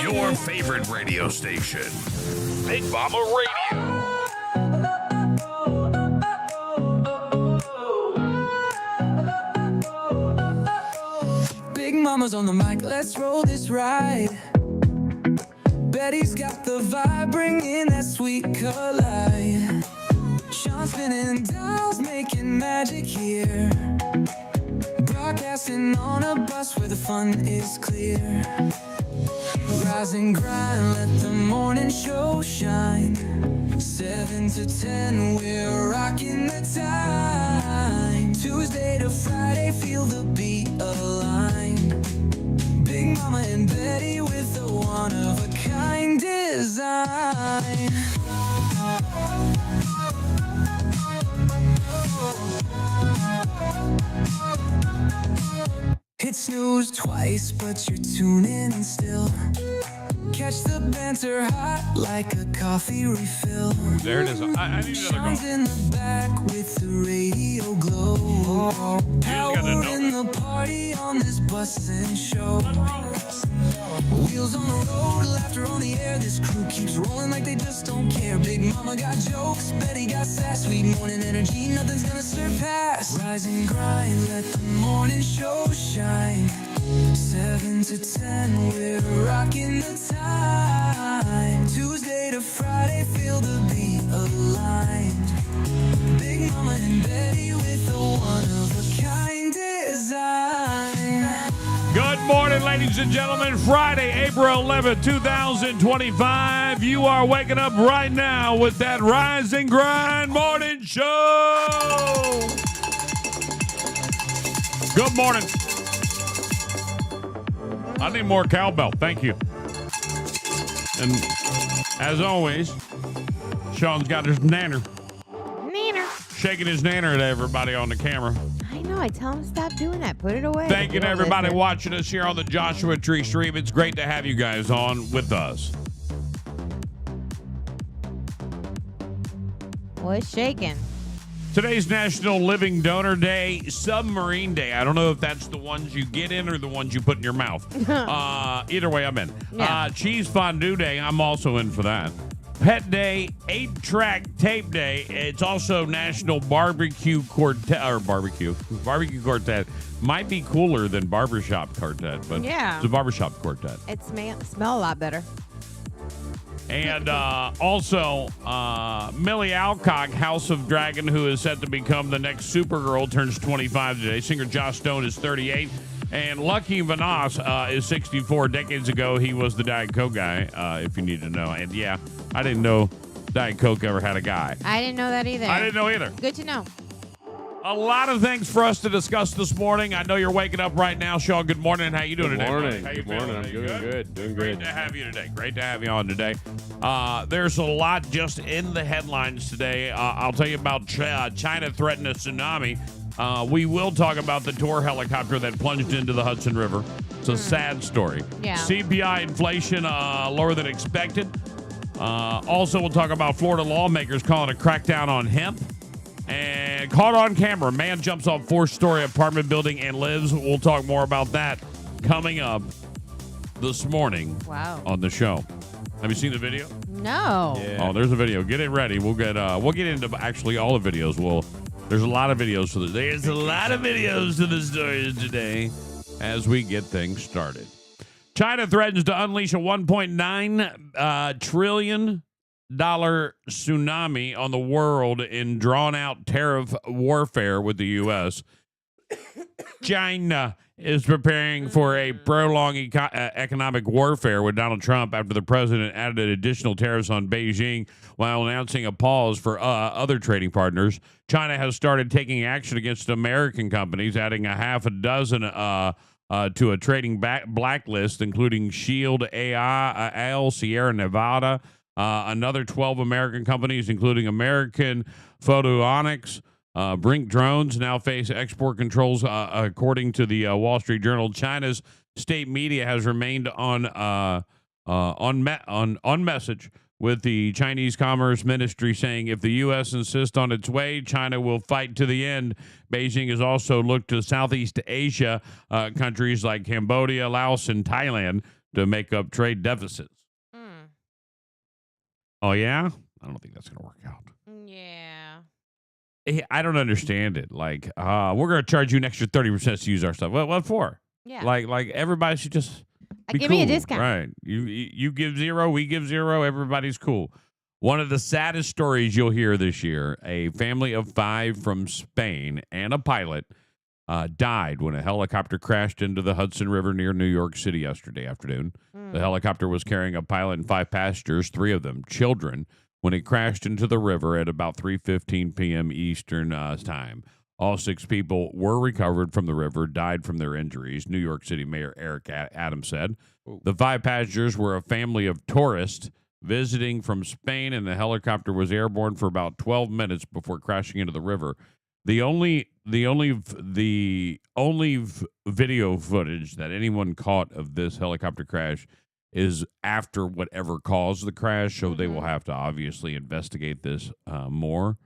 Your favorite radio station, Big Mama Radio. Big Mama's on the mic, let's roll this ride. Betty's got the vibe, bringing that sweet collide. Sean's spinning dials, making magic here. Broadcasting on a bus where the fun is clear. Rise and grind, let the morning show shine. 7 to 10, we're rocking the time. Tuesday to Friday, feel the beat align. Big Mama and Betty with a one-of-a-kind design. Hit snooze twice, but you're tuning in still. Catch the banter hot like a coffee refill. There it is. I need another Sean's call. in the back with the radio glow. Power in the party on this bustin' show. Wheels on the road, laughter on the air. This crew keeps rolling like they just don't care. Big Mama got jokes, Betty got sass. Sweet morning energy, nothing's gonna surpass. Rise and grind, let the morning show shine. 7 to 10, we're rocking the time. Tuesday to Friday, feel the beat aligned. Big Mama and Betty with a one-of-a-kind design. Good morning, ladies and gentlemen. Friday, April 11th, 2025. You are waking up right now with that Rise and Grind Morning Show. Good morning. I need more cowbell. Thank you. And as always, Sean's got his nanner. Shaking his nanner at everybody on the camera. I know. I tell him stop doing that. Put it away. Thank you to everybody watching us here on the Joshua Tree stream. It's great to have you guys on with us. What's shaking? Today's National Living Donor Day, Submarine Day. I don't know if that's the ones you get in or the ones you put in your mouth. Either way, I'm in. Yeah. Cheese Fondue Day, I'm also in for that. Pet Day, 8-track tape day. It's also National Barbecue Quartet, or barbecue quartet. Might be cooler than barbershop quartet, but Yeah. it's a barbershop quartet. It smell a lot better. And also, Millie Alcock, House of Dragon, who is set to become the next Supergirl, turns 25 today. Singer Joss Stone is 38. And Lucky Vanas is 64. Decades ago, he was the Diet Coke guy, if you need to know. And yeah, I didn't know Diet Coke ever had a guy. I didn't know that either. I didn't know either. Good to know. A lot of things for us to discuss this morning. I know you're waking up right now, Sean. Good morning. How you doing today? Morning. How you Good morning. feeling? I'm You doing good. Doing Great good. to have you today. Great to have you on today. There's a lot just in the headlines today. I'll tell you about China threatened a tsunami. We will talk about the Tor helicopter that plunged into the Hudson River. It's a sad story. Yeah. CPI inflation lower than expected. Also, we'll talk about Florida lawmakers calling a crackdown on hemp. And caught on camera, man jumps off 4-story apartment building and lives. We'll talk more about that coming up this morning on the show. Have you seen the video? No. Yeah. Oh, there's a video. Get it ready. We'll get into actually all the videos. There's a lot of videos for this. There's a lot of videos to the stories today as we get things started. China threatens to unleash a $1.9 trillion tsunami on the world in drawn-out tariff warfare with the U.S. China is preparing for a prolonged economic warfare with Donald Trump after the president added additional tariffs on Beijing while announcing a pause for other trading partners. China has started taking action against American companies, adding a half a dozen to a trading blacklist, including Shield AI, Sierra Nevada, another 12 American companies, including American Photonics. Brink drones now face export controls, according to the Wall Street Journal. China's state media has remained on message with the Chinese Commerce Ministry, saying if the U.S. insists on its way, China will fight to the end. Beijing has also looked to Southeast Asia countries like Cambodia, Laos, and Thailand to make up trade deficits. Mm. Oh, yeah? I don't think that's going to work out. Yeah. I don't understand it. Like, we're going to charge you an extra 30% to use our stuff. Well, what for? Yeah. Like everybody should just be Give cool, me a discount. right? You give zero, we give zero. Everybody's cool. One of the saddest stories you'll hear this year: a family of 5 from Spain and a pilot died when a helicopter crashed into the Hudson River near New York City yesterday afternoon. The helicopter was carrying a pilot and 5 passengers, 3 of them children, when it crashed into the river at about 3:15 p.m. Eastern time. All 6 people were recovered from the river, died from their injuries, New York City Mayor Eric Adams said. The 5 passengers were a family of tourists visiting from Spain, and the helicopter was airborne for about 12 minutes before crashing into the river. The only video footage that anyone caught of this helicopter crash is after whatever caused the crash, so they will have to obviously investigate this more.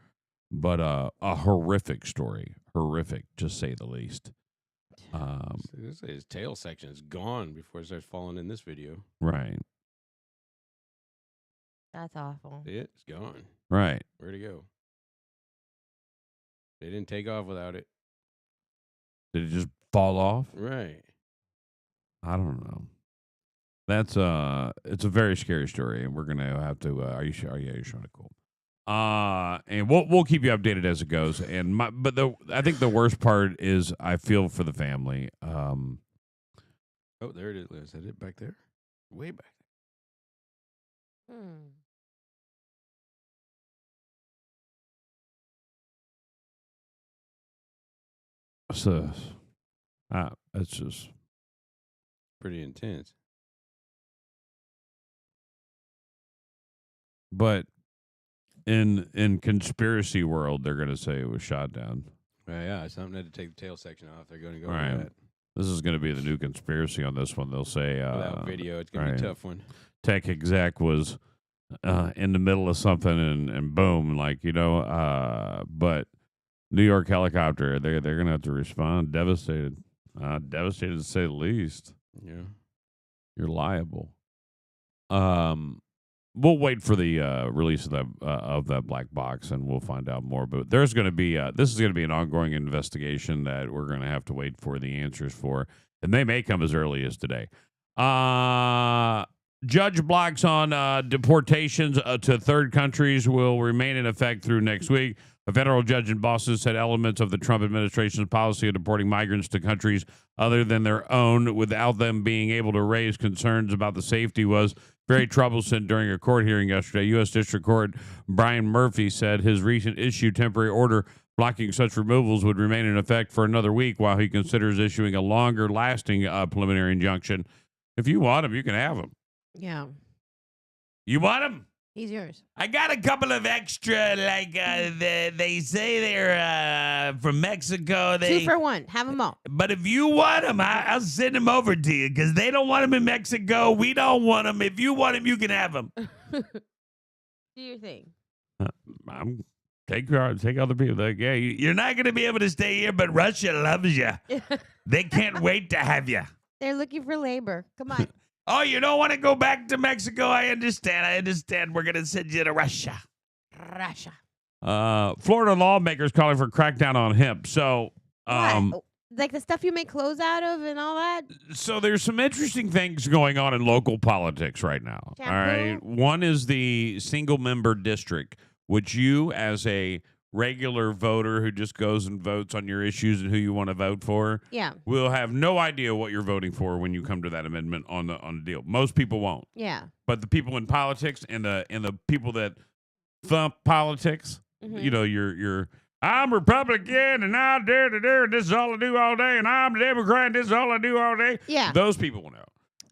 But a horrific story, to say the least. His tail section is gone before it starts falling in this video. Right. That's awful. See it? It's gone. Right. Where'd it go? They didn't take off without it. Did it just fall off? Right. I don't know. That's it's a very scary story, and we're gonna have to. Are you sure? Yeah, you're sure. Cool. And we'll keep you updated as it goes. And I think the worst part is I feel for the family. Oh, there it is. Is that it back there? Way back there. So, it's just Pretty intense. But in conspiracy world, they're gonna say it was shot down. Yeah, something had to take the tail section off. They're going to go Right. with that. This is going to be the new conspiracy on this one. They'll say Without video, it's going to be a tough one. tech exec was in the middle of something and boom, but New York helicopter, they're going to have to respond. Devastated. Devastated to say the least. Yeah. You're liable. We'll wait for the release of that black box, and we'll find out more. But there's going to be this is going to be an ongoing investigation that we're going to have to wait for the answers for, and they may come as early as today. Judge blocks on deportations to third countries will remain in effect through next week. A federal judge in Boston said elements of the Trump administration's policy of deporting migrants to countries other than their own without them being able to raise concerns about the safety was very troublesome during a court hearing yesterday. U.S. District Court Brian Murphy said his recent issued temporary order blocking such removals would remain in effect for another week while he considers issuing a longer-lasting preliminary injunction. If you want him, you can have him. Yeah. You want him? He's yours. I got a couple of extra, they say they're from Mexico. 2 for 1. Have them all. But if you want them, I'll send them over to you because they don't want them in Mexico. We don't want them. If you want them, you can have them. Do your thing. Take other people. Like, yeah, you're not going to be able to stay here, but Russia loves you. They can't wait to have you. They're looking for labor. Come on. Oh, you don't want to go back to Mexico? I understand. We're going to send you to Russia. Florida lawmakers calling for crackdown on hemp. So, what? Like the stuff you make clothes out of and all that? So there's some interesting things going on in local politics right now. Shampoo? All right. One is the single member district, which you as a regular voter who just goes and votes on your issues and who you want to vote for, will have no idea what you're voting for when you come to that amendment on the deal. Most people won't. Yeah. But the people in politics and the people that thump politics, you're I'm Republican and I this is all I do all day, and I'm Democrat, this is all I do all day. Yeah. Those people will know.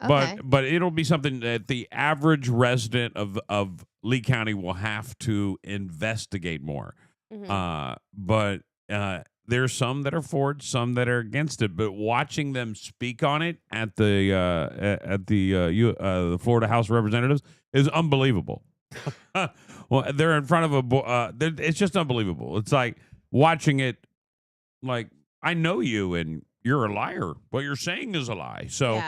Okay. But it'll be something that the average resident of Lee County will have to investigate more. But there's some that are for it, some that are against it. But watching them speak on it at the Florida House of Representatives is unbelievable. Well, they're in front of it's just unbelievable. It's like watching it. Like, I know you, and you're a liar. What you're saying is a lie. So,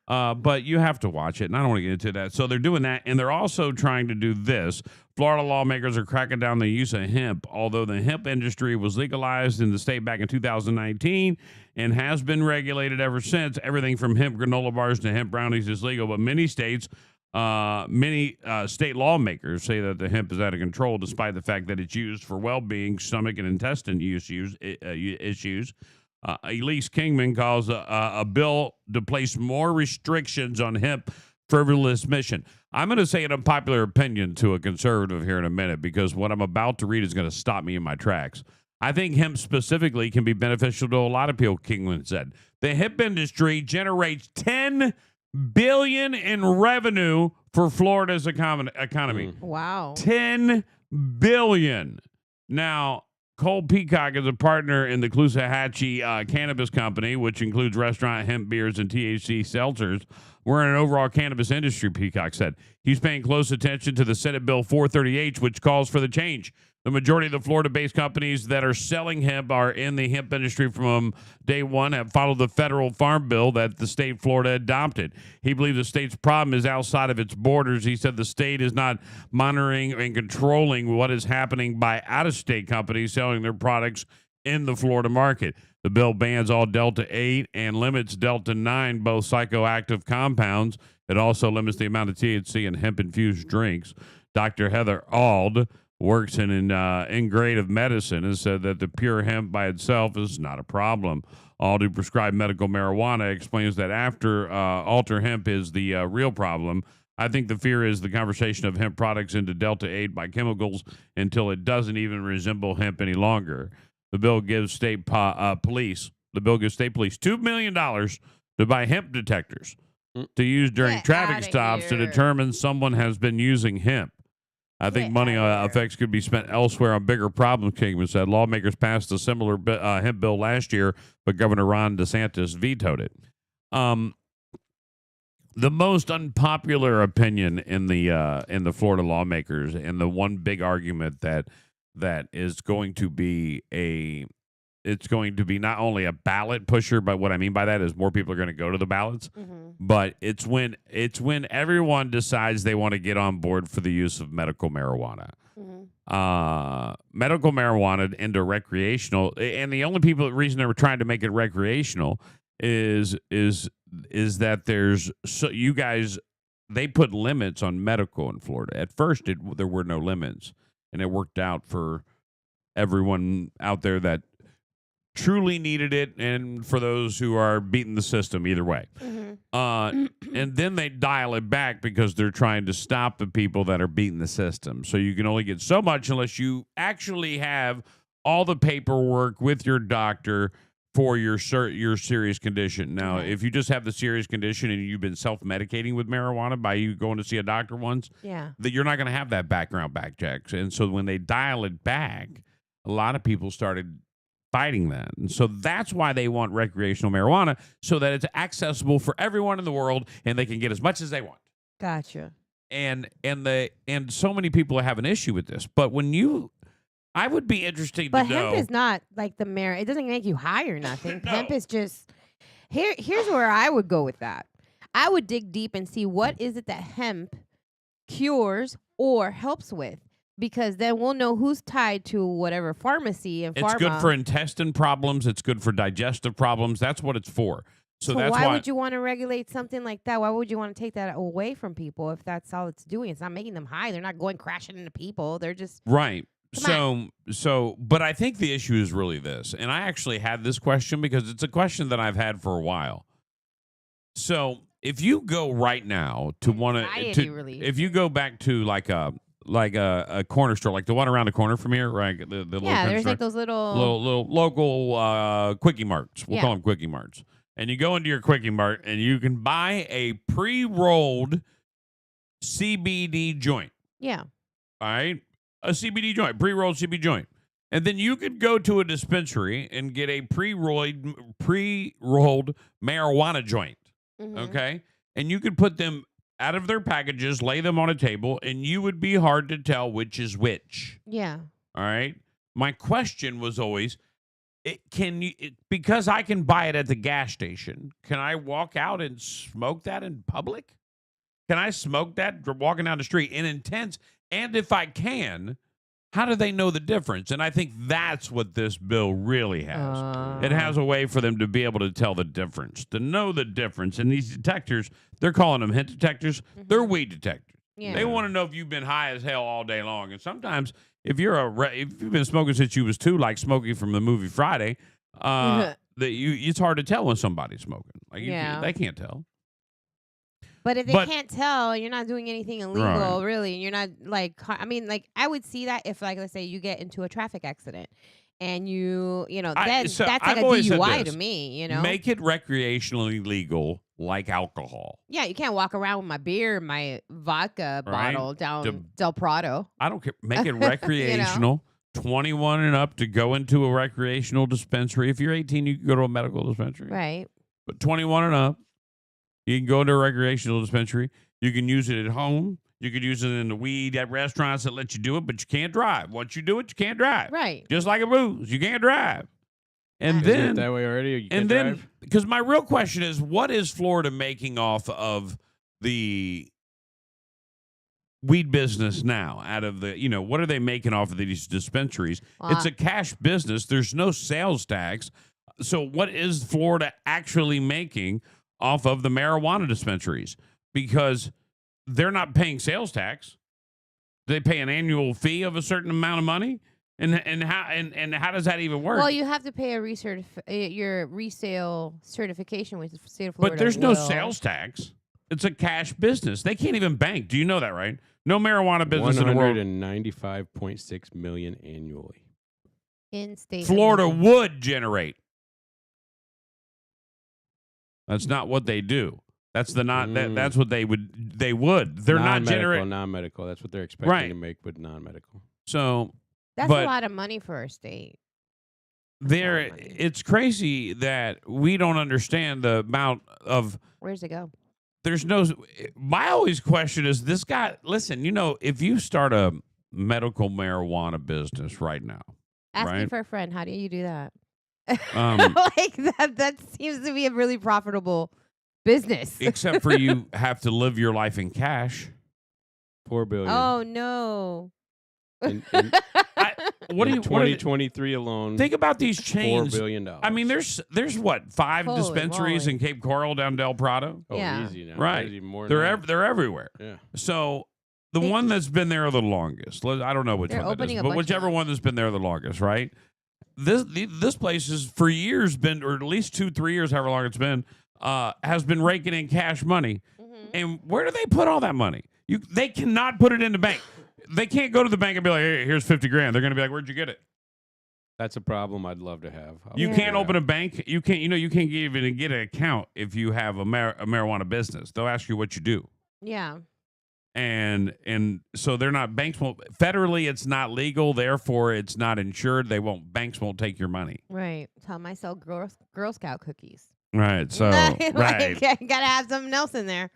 But you have to watch it, and I don't want to get into that. So they're doing that, and they're also trying to do this. Florida lawmakers are cracking down the use of hemp, although the hemp industry was legalized in the state back in 2019 and has been regulated ever since. Everything from hemp granola bars to hemp brownies is legal, but many states, state lawmakers say that the hemp is out of control, despite the fact that it's used for well-being, stomach and intestine issues. Elise Kingman calls a bill to place more restrictions on hemp frivolous mission. I'm going to say an unpopular opinion to a conservative here in a minute, because what I'm about to read is going to stop me in my tracks. I think hemp specifically can be beneficial to a lot of people, Kingman said. The hemp industry generates $10 billion in revenue for Florida's economy. Wow. $10 billion. Now, Cole Peacock is a partner in the Caloosahatchee Cannabis Company, which includes restaurant, hemp beers, and THC seltzers. We're in an overall cannabis industry, Peacock said. He's paying close attention to the Senate Bill 430H, which calls for the change. The majority of the Florida-based companies that are selling hemp are in the hemp industry from day one, have followed the federal farm bill that the state of Florida adopted. He believes the state's problem is outside of its borders. He said the state is not monitoring and controlling what is happening by out-of-state companies selling their products in the Florida market. The bill bans all Delta-8 and limits Delta-9, both psychoactive compounds. It also limits the amount of THC in hemp-infused drinks. Dr. Heather Ald works in integrative medicine and said that the pure hemp by itself is not a problem. Ald, who prescribed medical marijuana, explains that after alter hemp is the real problem. I think the fear is the conversation of hemp products into Delta-8 by chemicals until it doesn't even resemble hemp any longer. The bill gives state police $2 million to buy hemp detectors to use during Get traffic outta stops to here. determine someone has been using hemp. I think Get money outta here. effects could be spent elsewhere on bigger problems, Kingman said. Lawmakers passed a similar hemp bill last year, but Governor Ron DeSantis vetoed it. The most unpopular opinion in the Florida lawmakers, and the one big argument that is going to be it's going to be not only a ballot pusher, but what I mean by that is more people are going to go to the ballots. Mm-hmm. But it's when everyone decides they want to get on board for the use of medical marijuana. Mm-hmm. Medical marijuana into recreational, and the only reason they were trying to make it recreational is that they put limits on medical in Florida. At first, there were no limits, and it worked out for everyone out there that truly needed it, and for those who are beating the system either way. Mm-hmm. And then they dial it back because they're trying to stop the people that are beating the system. So you can only get so much unless you actually have all the paperwork with your doctor for your serious condition. Now, Okay. if you just have the serious condition and you've been self-medicating with marijuana by you going to see a doctor once, Yeah. that you're not going to have that background back checks. And so when they dial it back, a lot of people started fighting that. And so that's why they want recreational marijuana, so that it's accessible for everyone in the world and they can get as much as they want. Gotcha. And so many people have an issue with this. But I would be interested But to know. hemp is not like the it doesn't make you high or nothing. Hemp is just here's where I would go with that. I would dig deep and see what is it that hemp cures or helps with, because then we'll know who's tied to whatever pharmacy and It's pharma. good for intestine problems. It's good for digestive problems. That's what it's for. So that's why would you want to regulate something like that? Why would you want to take that away from people if that's all it's doing? It's not making them high. They're not going crashing into people. They're just right. Come But I think the issue is really this, and I actually had this question because it's a question that I've had for a while. So if you go right now to Anxiety relief. if you go back to like a corner store, like the one around the corner from here, right? The little yeah. corner There's store, like those little little local quickie marts. We'll Yeah. call them quickie marts. And you go into your quickie mart and you can buy a pre-rolled CBD joint. yeah. All right, a CBD joint, pre-rolled CBD joint, and then you could go to a dispensary and get a pre-rolled marijuana joint. Mhm. Okay, and you could put them out of their packages, lay them on a table, and you would be hard to tell which is which. Yeah. All right. My question was always, because I can buy it at the gas station, can I walk out and smoke that in public? Can I smoke that walking down the street in intense? And if I can, how do they know the difference? And I think that's what this bill really has. It has a way for them to be able to tell the difference, to know the difference. And these detectors, they're calling them hint detectors. They're weed detectors. Yeah. They want to know if you've been high as hell all day long. And sometimes if you've been smoking since you was 2, like Smokey from the movie Friday, it's hard to tell when somebody's smoking. Like they can't tell. But if they can't tell, you're not doing anything illegal, really. You're not I would see that if, like, let's say you get into a traffic accident and then that's like a DUI to me, Make it recreationally legal like alcohol. Yeah, you can't walk around with my beer, my vodka bottle down Del Prado. I don't care. Make it recreational. 21 and up to go into a recreational dispensary. If you're 18, you can go to a medical dispensary. Right. But 21 and up, you can go to a recreational dispensary. You can use it at home. You could use it in the weed at restaurants that let you do it, but you can't drive. Once you do it, you can't drive. Right. Just like a booze, you can't drive. And Isn't then it that way already? You can't and then drive? because my real question is, what is Florida making off of the weed business now? Out of the, what are they making off of these dispensaries? It's a cash business. There's no sales tax. So what is Florida actually making off of the marijuana dispensaries? Because they're not paying sales tax. They pay an annual fee of a certain amount of money. And how does that even work? Well, you have to pay your resale certification with the state of Florida. But there's no sales tax. It's a cash business. They can't even bank. Do you know that, right? No marijuana business in the world. $195.6 million annually. In state. Florida would generate. That's not what they do. That's that's what they would. They would. They're not generating non-medical. That's what they're expecting to make with non-medical. So that's a lot of money for our state. It's crazy that we don't understand the amount of. Where's it go? There's no. My always question is this guy. Listen, if you start a medical marijuana business right now, asking for a friend, how do you do that? Like that seems to be a really profitable business. Except for you have to live your life in cash. $4 billion. Oh no. What do you 2023 alone? Think about these chains. $4 billion. I mean, there's what, 5 Holy dispensaries moly. in Cape Coral down Del Prado? Oh, Yeah. easy now. Right. Easy, more They're everywhere. Yeah. So the one that's been there the longest, I don't know which They're one that opening is, a but bunch whichever of- one that's been there the longest, right? This place has for years been, or at least 2-3 years, however long it's been, has been raking in cash money. And where do they put all that money? They cannot put it in the bank. They can't go to the bank and be like, hey, here's 50 grand. They're going to be like, where'd you get it? That's a problem I'd love to have. You can't open a bank. You can't, you can't even get an account if you have a marijuana business. They'll ask you what you do. Yeah. And so they're not, banks won't, federally it's not legal, therefore it's not insured. Banks won't take your money. Right. Tell them I sell Girl Scout cookies. Right. So, right. Gotta have something else in there.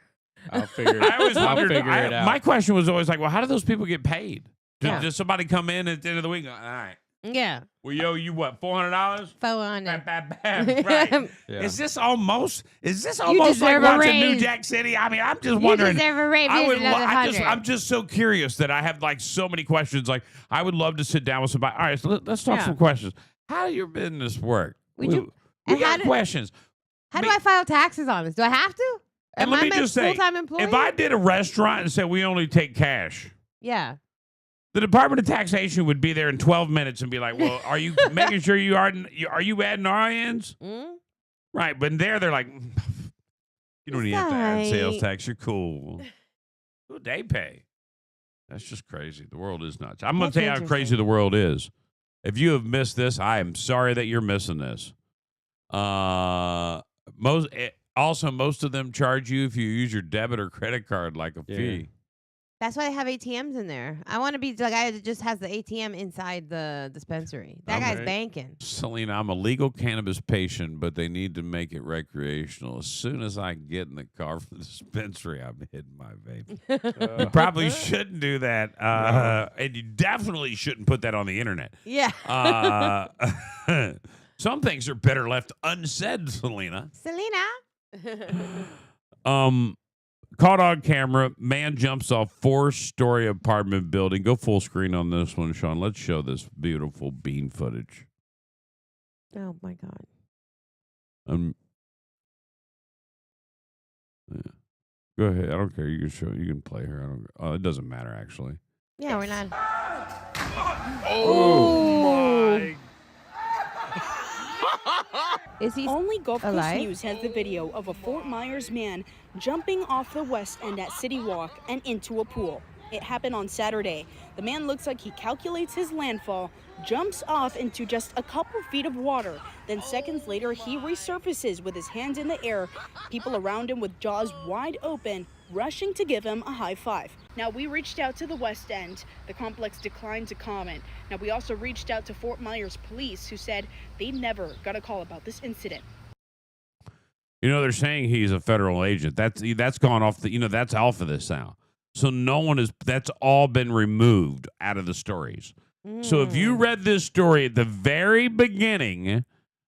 I'll figure it I always wondered, it out. my question was always like, well, how do those people get paid? Yeah. Does somebody come in at the end of the week? All right. Yeah. We owe you what, $400? $400. Right. Yeah. Is this almost like deserve a watching New raise. Jack City? I mean, I'm just You wondering. deserve a raise. Here's another I'm $100. just so curious that I have like so many questions. Like, I would love to sit down with somebody. All right, so let's talk some questions. How does your business work? We and got questions. How do I file taxes on this? Do I have to? And Am let I me my just say, full-time employee? if I did a restaurant and said we only take cash, Yeah. the Department of Taxation would be there in 12 minutes and be like, well, are you making sure are you adding RINs? Mm? Right. But they're like, you don't even have to add sales tax. You're cool. Who they pay? That's just crazy. The world is nuts. I'm going to tell you how crazy the world is. If you have missed this, I am sorry that you're missing this. Most of them charge you if you use your debit or credit card like a fee. That's why they have ATMs in there. I want to be the guy that just has the ATM inside the dispensary. That guy's banking. Selena, I'm a legal cannabis patient, but they need to make it recreational. As soon as I get in the car from the dispensary, I'm hitting my vape. You probably shouldn't do that. And you definitely shouldn't put that on the internet. Yeah. Some things are better left unsaid, Selena. Selena. Caught on camera, man jumps off 4-story apartment building. Go full screen on this one, Sean. Let's show this beautiful bean footage. Oh my God. Yeah. Go ahead. I don't care. You can show. You can play her. I don't. Oh, it doesn't matter actually. Yeah, we're not. Oh my! Is he Only Gulf Coast alive? News has the video of a Fort Myers man jumping off the west end at City Walk and into a pool. It happened on Saturday. The man looks like he calculates his landfall, jumps off into just a couple feet of water. Then seconds later, he resurfaces with his hands in the air. People around him with jaws wide open, rushing to give him a high five. Now, we reached out to the West End. The complex declined to comment. Now, we also reached out to Fort Myers police, who said they never got a call about this incident. You know, they're saying he's a federal agent. That's gone off the. You know, that's off of this now. So no one is. That's all been removed out of the stories. So if you read this story at the very beginning,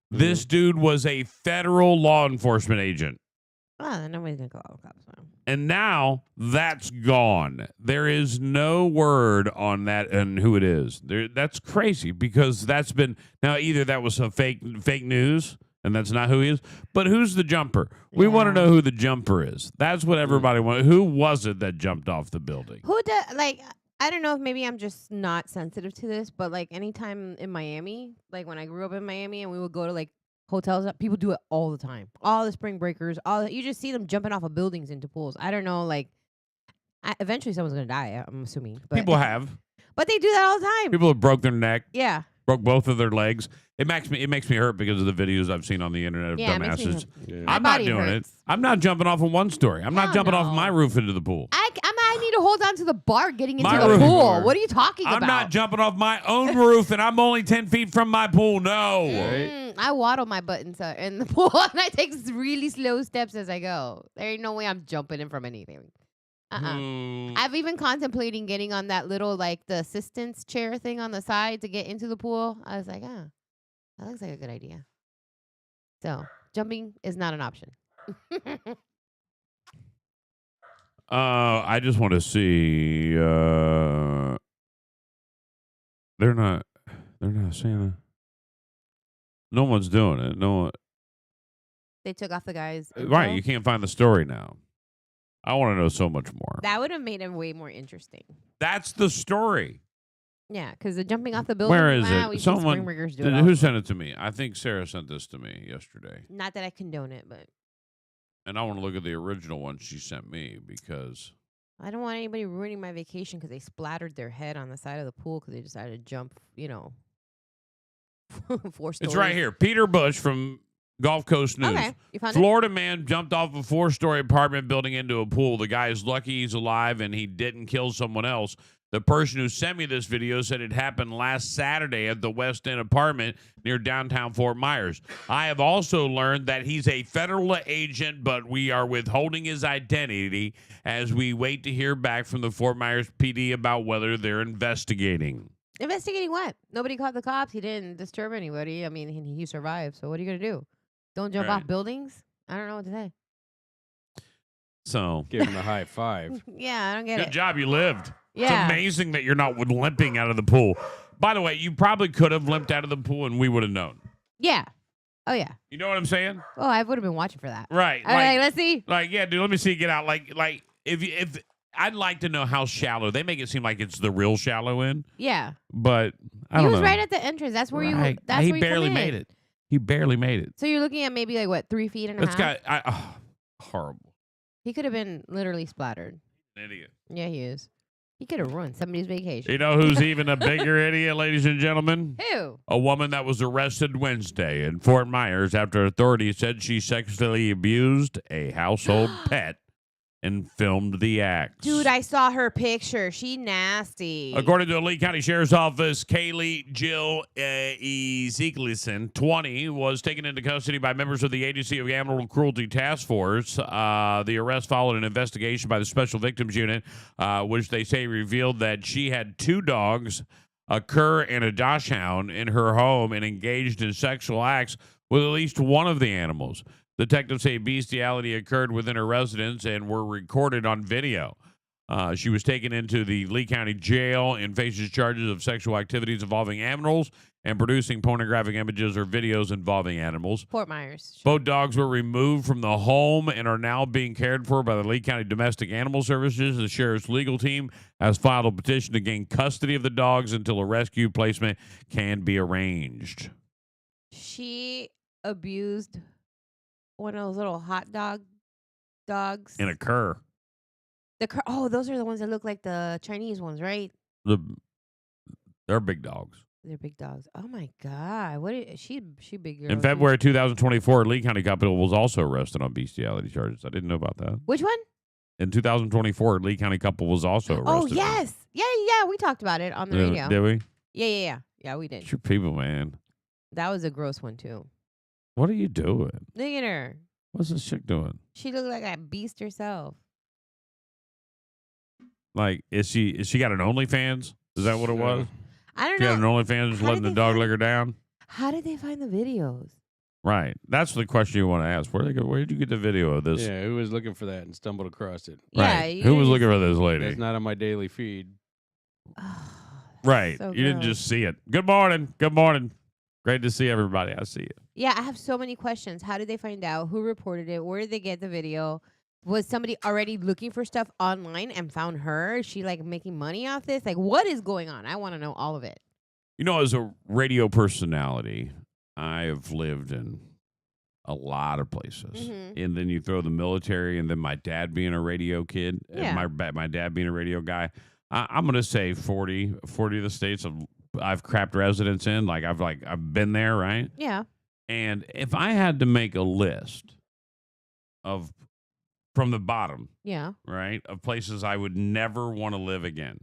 this dude was a federal law enforcement agent. Oh, then nobody's gonna call the cops now. And now that's gone. There is no word on that and who it is. That's crazy because that's been now either that was a fake news and that's not who he is, but who's the jumper? We want to know who the jumper is. That's what everybody wants. Who was it that jumped off the building? Who does like? I don't know if maybe I'm just not sensitive to this, but like anytime in Miami, like when I grew up in Miami and we would go to like hotels, people do it all the time. All the spring breakers, you just see them jumping off of buildings into pools. I don't know, like eventually someone's gonna die. I'm assuming. But, People have. but they do that all the time. People have broke their neck, Yeah. broke both of their legs. It makes me hurt because of the videos I've seen on the internet of Yeah, it makes me dumbasses. hurt. I'm My not body doing hurts. it. I'm not jumping off of one story. I'm not Hell jumping off no. my roof into the pool. I need to hold on to the bar getting into My the roof. pool. What are you talking I'm about? not jumping off my own roof, and I'm only 10 feet from my pool. No. I waddle my butt in the pool, and I take really slow steps as I go. There ain't no way I'm jumping in from anything. I've even contemplating getting on that little, like, the assistance chair thing on the side to get into the pool. I was like, that looks like a good idea. So, jumping is not an option. I just want to see. They're not saying it. No one's doing it. No one. They took off the guy's Right. info. You can't find the story now. I want to know so much more. That would have made it way more interesting. That's the story. Yeah, because the jumping off the building. Where is We it? see Someone. spring breakers do it all Who the sent it to me? I think Sarah sent this to me yesterday. Not that I condone it, but And I want to look at the original one she sent me because I don't want anybody ruining my vacation because they splattered their head on the side of the pool because they decided to jump, 4 stories. it's right here. Peter Bush from Gulf Coast News. Okay, you found it? Florida man jumped off a 4-story apartment building into a pool. The guy is lucky he's alive and he didn't kill someone else. The person who sent me this video said it happened last Saturday at the West End apartment near downtown Fort Myers. I have also learned that he's a federal agent, but we are withholding his identity as we wait to hear back from the Fort Myers PD about whether they're investigating. Investigating what? Nobody called the cops. He didn't disturb anybody. I mean, he survived. So what are you going to do? Don't jump Right. off buildings? I don't know what to say. So, Give him a high five. Yeah, I don't get good it. job. You lived. Yeah. It's amazing that you're not limping out of the pool. By the way, you probably could have limped out of the pool and we would have known. Yeah. Oh, yeah. You know what I'm saying? Oh, I would have been watching for that. Right. All right, let's see. Like, yeah, dude, let me see you get out. Like if I'd like to know how shallow. They make it seem like it's the real shallow end, Yeah. but I He don't was know. right at the entrance. That's where you. Right. That's he where you barely come in. made it. He barely made it. So you're looking at maybe like what 3 feet and a This half. guy, horrible He could have been literally splattered. idiot. Yeah, he is. He could have ruined somebody's vacation. You know who's even a bigger idiot, ladies and gentlemen? Who? A woman that was arrested Wednesday in Fort Myers after authorities said she sexually abused a household pet and filmed the acts. Dude, I saw her picture. She nasty. According to the Lee County Sheriff's Office, Kaylee Jill Ezekielson, 20, was taken into custody by members of the Agency of Animal Cruelty Task Force. The arrest followed an investigation by the Special Victims Unit, which they say revealed that she had 2 dogs a cur and a dachshund in her home and engaged in sexual acts with at least one of the animals. Detectives say bestiality occurred within her residence and were recorded on video. She was taken into the Lee County Jail and faces charges of sexual activities involving animals and producing pornographic images or videos involving animals. Fort Myers. Both dogs were removed from the home and are now being cared for by the Lee County Domestic Animal Services. The sheriff's legal team has filed a petition to gain custody of the dogs until a rescue placement can be arranged. She abused one of those little hot dogs. In a cur. Oh, those are the ones that look like the Chinese ones, right? They're big dogs. They're big dogs. Oh my God! She big girl. In February 2024, Lee County couple was also arrested on bestiality charges. I didn't know about that. Which one? In 2024, Lee County couple was also arrested. Oh yes, yeah. We talked about it on the radio. Did we? Yeah. We did. It's your people, man. That was a gross one too. What are you doing? Look at her. What's this chick doing? She looked like a beast herself. Like, is she got an OnlyFans? Is that what it was? I don't She got an know. OnlyFans just How letting did the they dog find- lick her down? How did they find the videos? Right. That's the question you want to ask. Where did you get the video of this? Yeah, who was looking for that and stumbled across it? Right. Yeah. Who was looking for this lady? That's not on my daily feed. Right. So You didn't gross. just see it. Good morning. Good morning. Great to see everybody. I see you. Yeah, I have so many questions. How did they find out? Who reported it? Where did they get the video? Was somebody already looking for stuff online and found her? Is she like making money off this? Like, what is going on? I want to know all of it. You know, as a radio personality, I have lived in a lot of places. Mhm. And then you throw the military and then my dad being a radio kid Yeah. and my dad being a radio guy. I'm going to say 40 of the states I've crapped residence in. I've been there, right? Yeah. And if I had to make a list of from the bottom, Yeah. right, of places I would never want to live again.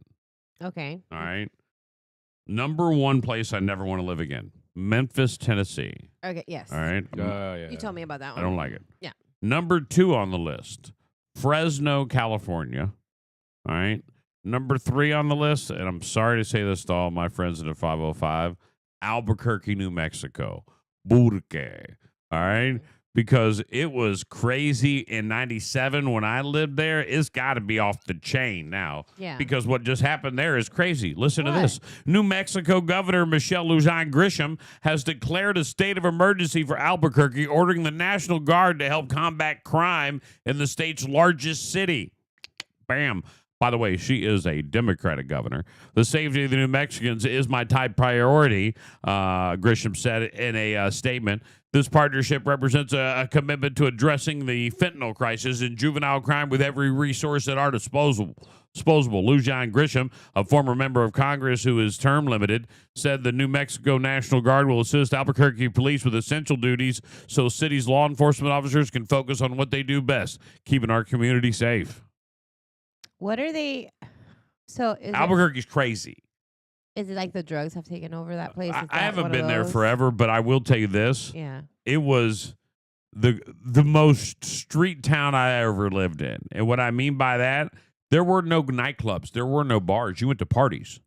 Okay. All right. Number one place I never want to live again, Memphis, Tennessee. Okay. Yes. All right. Yeah. You told me about that I one. don't like it. Yeah. Number 2 on the list, Fresno, California. All right. Number 3 on the list, and I'm sorry to say this to all my friends in the 505, Albuquerque, New Mexico. Burque. All right. Because it was crazy in 97 when I lived there. It's got to be off the chain now. Yeah. Because what just happened there is crazy. Listen to What? this. New Mexico Governor Michelle Lujan Grisham has declared a state of emergency for Albuquerque, ordering the National Guard to help combat crime in the state's largest city. Bam. By the way, she is a Democratic governor. The safety of the New Mexicans is my top priority, Grisham said in a statement. This partnership represents a commitment to addressing the fentanyl crisis and juvenile crime with every resource at our disposal. Lujan Grisham, a former member of Congress who is term limited, said the New Mexico National Guard will assist Albuquerque police with essential duties so city's law enforcement officers can focus on what they do best, keeping our community safe. What are they? So Albuquerque's crazy. Is it like the drugs have taken over that place? Is I that haven't one of been there those? forever, but I will tell you this. Yeah. It was the most street town I ever lived in. And what I mean by that, there were no nightclubs. There were no bars. You went to parties.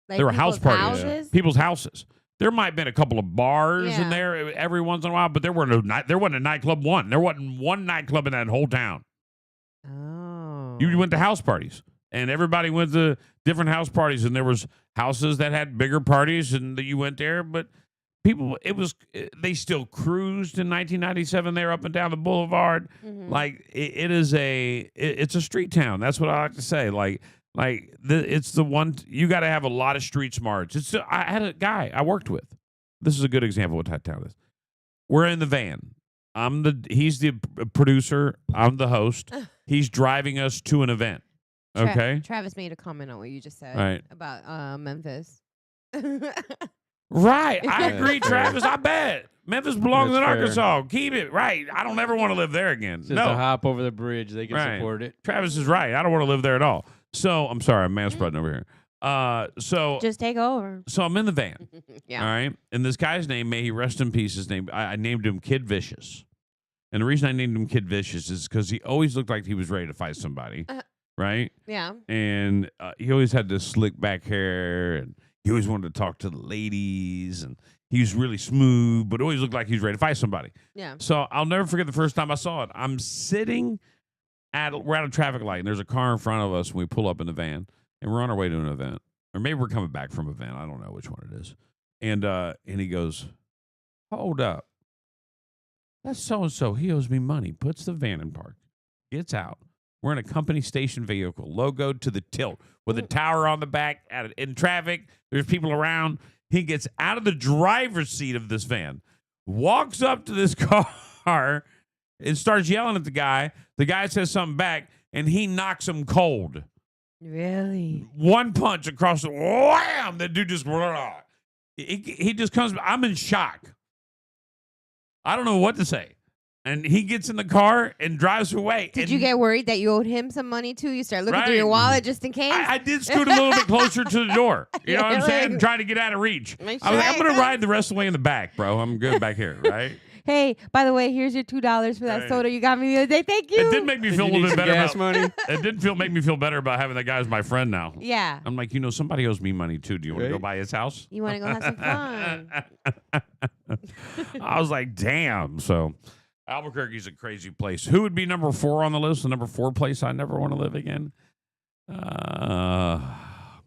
Like There were house people's parties. houses? People's houses. There might have been a couple of bars Yeah. in there every once in a while, but there wasn't a nightclub one. There wasn't one nightclub in that whole town. Oh. You went to house parties, and everybody went to different house parties, and there was houses that had bigger parties, and you went there. But people, they still cruised in 1997 there up and down the boulevard. Mhm. Like it's a street town. That's what I like to say. It's the one you got to have a lot of street smarts. I had a guy I worked with. This is a good example of what that town is. We're in the van. He's the producer. I'm the host. He's driving us to an event. Okay. Travis made a comment on what you just said Right. about Memphis. Right. I Yeah, agree, fair. Travis. I bet. Memphis belongs That's in fair. Arkansas. Keep it. Right. I don't ever want to live there again. Just No. a hop over the bridge. They can Right. support it. Travis is right. I don't want to live there at all. So I'm sorry. I'm manspreading over here. So Just take over. I'm in the van. Yeah. All right. And this guy's name, may he rest in peace, his name, I named him Kid Vicious. And the reason I named him Kid Vicious is because he always looked like he was ready to fight somebody. right? Yeah. And he always had this slick back hair, and he always wanted to talk to the ladies, and he was really smooth, but always looked like he was ready to fight somebody. Yeah. So I'll never forget the first time I saw it. I'm sitting we're at a traffic light, and there's a car in front of us, and we pull up in the van, and we're on our way to an event, or maybe we're coming back from an event. I don't know which one it is. And he goes, "Hold up, that's so and so. He owes me money." Puts the van in park, gets out. We're in a company station vehicle, logoed to the tilt, with a tower on the back. In traffic, there's people around. He gets out of the driver's seat of this van, walks up to this car, and starts yelling at the guy. The guy says something back, and he knocks him cold. Really? One punch across the wham! The dude just he just comes. I'm in shock. I don't know what to say. And he gets in the car and drives away. Did you get worried that you owed him some money too? You start looking through your wallet just in case? I did scoot a little bit closer to the door. You know what I'm saying? Trying to get out of reach. I was like, I'm going to ride the rest of the way in the back, bro. I'm good back here, right? Hey, by the way, here's your $2 for that soda you got me the other day. Thank you. It did make me feel a little bit better gas about money. It did make me feel better about having that guy as my friend now. Yeah. I'm like, somebody owes me money too. Do you want to go by his house? You want to go have some fun? I was like, damn. So Albuquerque's a crazy place. Who would be number 4 on the list? The number 4 place I never want to live again?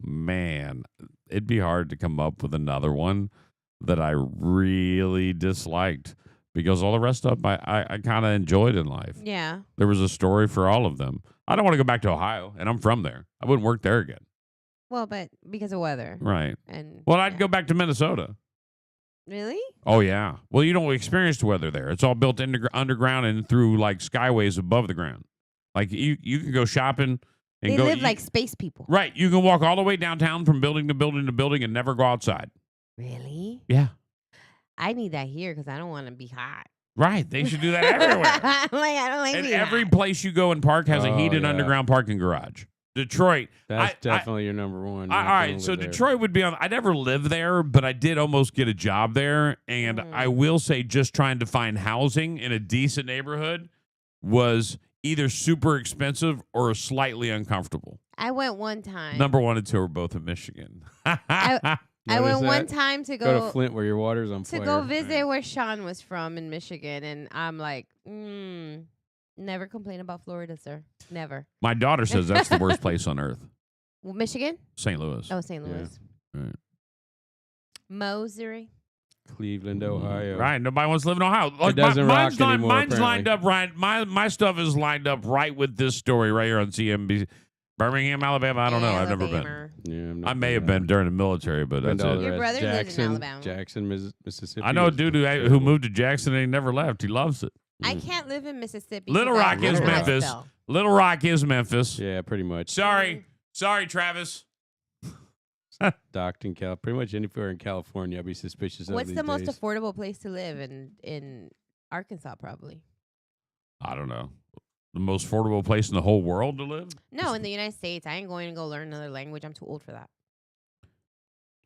Man, it'd be hard to come up with another one that I really disliked, because all the rest of them I kind of enjoyed in life. Yeah. There was a story for all of them. I don't want to go back to Ohio, and I'm from there. I wouldn't work there again. Well, but because of weather. Right. And Well, I'd go back to Minnesota. Really? Oh, yeah. Well, you don't experience the weather there. It's all built underground and through, like, skyways above the ground. Like, you can go shopping and they go. live like space people. Right. You can walk all the way downtown from building to building to building and never go outside. Really? Yeah. I need that here because I don't want to be hot. Right. They should do that everywhere. I don't like And being every hot. place you go and park has a Oh, heated yeah. underground parking garage. Detroit. That's definitely your number one. All right, so Detroit would be on. I never lived there, but I did almost get a job there, and I will say, just trying to find housing in a decent neighborhood was either super expensive or slightly uncomfortable. I went one time. Number 1 and 2 are both in Michigan. I went one time to Go to Flint where your water's on fire. to go visit where Sean was from in Michigan, and I'm like, never complain about Florida, sir. Never. My daughter says that's the worst place on earth. Well, Michigan? St. Louis. Oh, St. Louis. Right. Missouri. Cleveland, Ohio. Right. Nobody wants to live in Ohio. Like, doesn't rock anymore, mine's lined apparently. up right. My stuff is lined up right with this story right here on CNBC. Birmingham, Alabama. I don't know. I've never been. Alabama. Yeah, I may have been during the military, but Been that's to all it. the Your rest. brother lives in Jackson, Alabama. Jackson, Mississippi. I know a is dude who terrible. moved to Jackson and he never left. He loves it. I can't live in Mississippi. Little 'cause I Rock is hate Memphis. Nashville. Little Rock is Memphis. Yeah, pretty much. Sorry, Travis. Docked in pretty much anywhere in California, I'd be suspicious of What's these the most days. affordable place to live in Arkansas? Probably. I don't know. The most affordable place in the whole world to live? No, in the United States. I ain't going to go learn another language. I'm too old for that.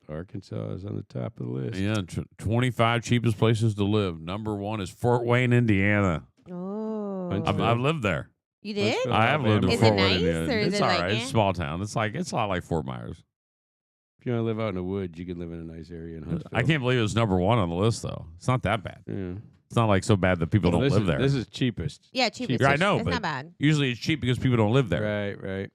Arkansas is on the top of the list. Yeah, 25 cheapest places to live. Number 1 is Fort Wayne, Indiana. Oh. I've lived there. You did? Huntsville. I have lived in Is it Fort Wayne, nice, Indiana. or is It's it all like, right. It's eh? a small town. It's a lot like Fort Myers. If you want to live out in the woods, you can live in a nice area in Huntsville. I can't believe it was number 1 on the list, though. It's not that bad. Yeah. It's not like so bad that people don't This live is- there. This is cheapest. Yeah, cheapest. I know, It's but not bad. usually it's cheap because people don't live there. Right.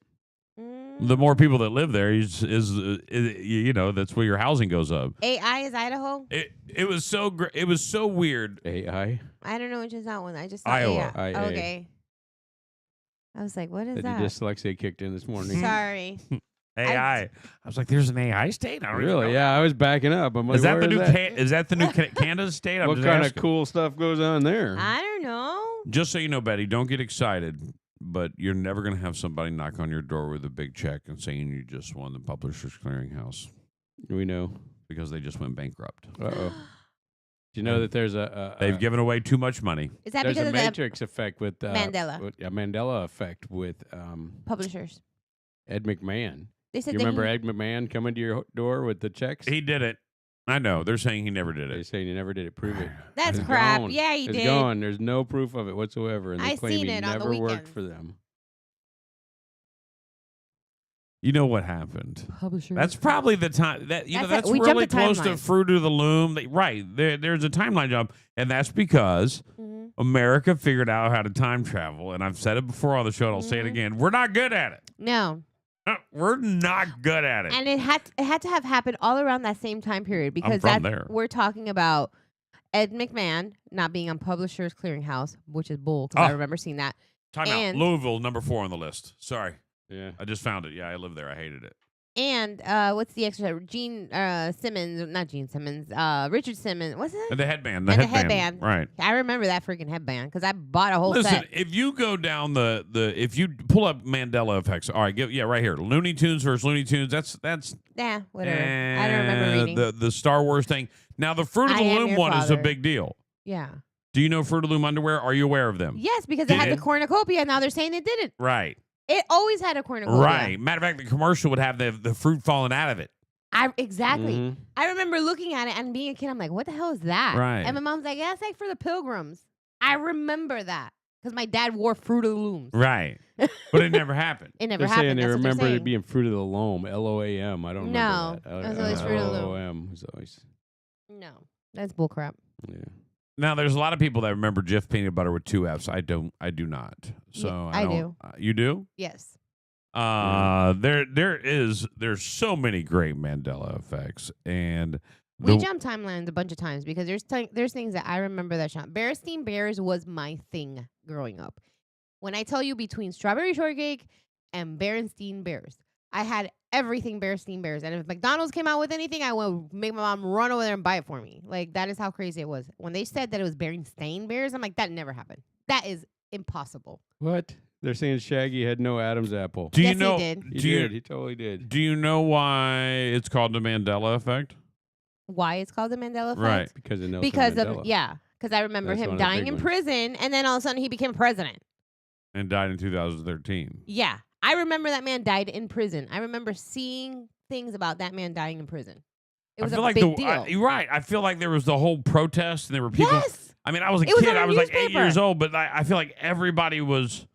The more people that live there is that's where your housing goes up. AI is Idaho? It was so it was so weird. AI. I don't know which is that one. I just saw Iowa. AI. IA. Okay. I was like, what is That that? your dyslexia kicked in this morning. Sorry. AI. I was like, there's an AI state. I don't even know Really? Yeah, I was backing up. I'm like, Is that where the new? that? Is that the new Canada state? I'm What just kind asking. of cool stuff goes on there? I don't know. Just so you know, Betty, don't get excited. But you're never going to have somebody knock on your door with a big check and saying you just won the Publishers Clearinghouse We know. because they just went bankrupt. Uh-oh. Do you know that there's They've given away too much money. Is that there's because a of the matrix effect with Mandela. A Mandela effect with publishers? Ed McMahon. They said You that remember he- Ed McMahon coming to your door with the checks? He did it. I know. They're saying he never did They're it. saying you never did it. Prove it. That's It's crap. gone. Yeah, you It's did. gone. There's no proof of it whatsoever, and they I claim seen he it on the never worked weekends. for them. You know what happened? Publisher. That's probably the time that that's we jumped really a close to timeline. Fruit of the Loom. Right. There's a timeline jump, and that's because America figured out how to time travel. And I've said it before on the show, and I'll say it again. We're not good at it. No. We're not good at it. And it had to have happened all around that same time period because from there. We're talking about Ed McMahon not being on Publishers Clearinghouse, which is bull because I remember seeing that. Time out. Louisville, number 4 on the list. Sorry. Yeah. I just found it. Yeah, I lived there. I hated it. And what's the extra? Gene Simmons, not Gene Simmons. Richard Simmons. What's it? And the headband. The headband. Right. I remember that freaking headband because I bought a whole Listen, set. if you go down if you pull up Mandela effects, all right, right here, Looney Tunes versus Looney Tunes. That's Yeah, whatever. I don't remember reading. the Star Wars thing. Now the Fruit of the Loom one is a big deal. Yeah. Do you know Fruit of the Loom underwear? Are you aware of them? Yes, because it had the cornucopia. Now they're saying it didn't. Right. It always had a cornucopia. Right. Matter of fact, the commercial would have the fruit falling out of it. Exactly. Mhm. I remember looking at it and being a kid. I'm like, what the hell is that? Right. And my mom's like, yeah, it's like for the pilgrims. I remember that because my dad wore Fruit of the Looms. Right. But it never happened. It never They're happened. saying they That's what they're remember saying. it being Fruit of the Loam, L-O-A-M. I don't No, remember that. that's always Fruit of the Loom. L-O-A-M was always, No, that's bullcrap. yeah. Now, there's a lot of people that remember Jif peanut butter with 2 Fs. I do not. So Yeah, I I don't, do. You do? Yes. There's so many great Mandela effects, and We jumped timelines a bunch of times because there's things that I remember that shot. Berenstein Bears was my thing growing up. When I tell you between Strawberry Shortcake and Berenstein Bears, I had everything Berenstein Bears. And if McDonald's came out with anything, I would make my mom run over there and buy it for me. Like, that is how crazy it was. When they said that it was Berenstain Bears, I'm like, that never happened. That is impossible. What? They're saying Shaggy had no Adam's apple. do you Yes, he know? did. He do you did. He totally did. do you know why it's called the Mandela effect? Why it's called the Mandela Effect? Right. Because of Nelson Because Mandela. because I remember That's one him of the dying big in ones. prison, and then all of a sudden he became president. And died in 2013. Yeah. I remember that man died in prison. I remember seeing things about that man dying in prison. It was I feel a like big deal. you're right. I feel like there was the whole protest, and there were people. Yes. I mean, I was a It was kid. on a I was like 8 newspaper. years old, but I feel like everybody was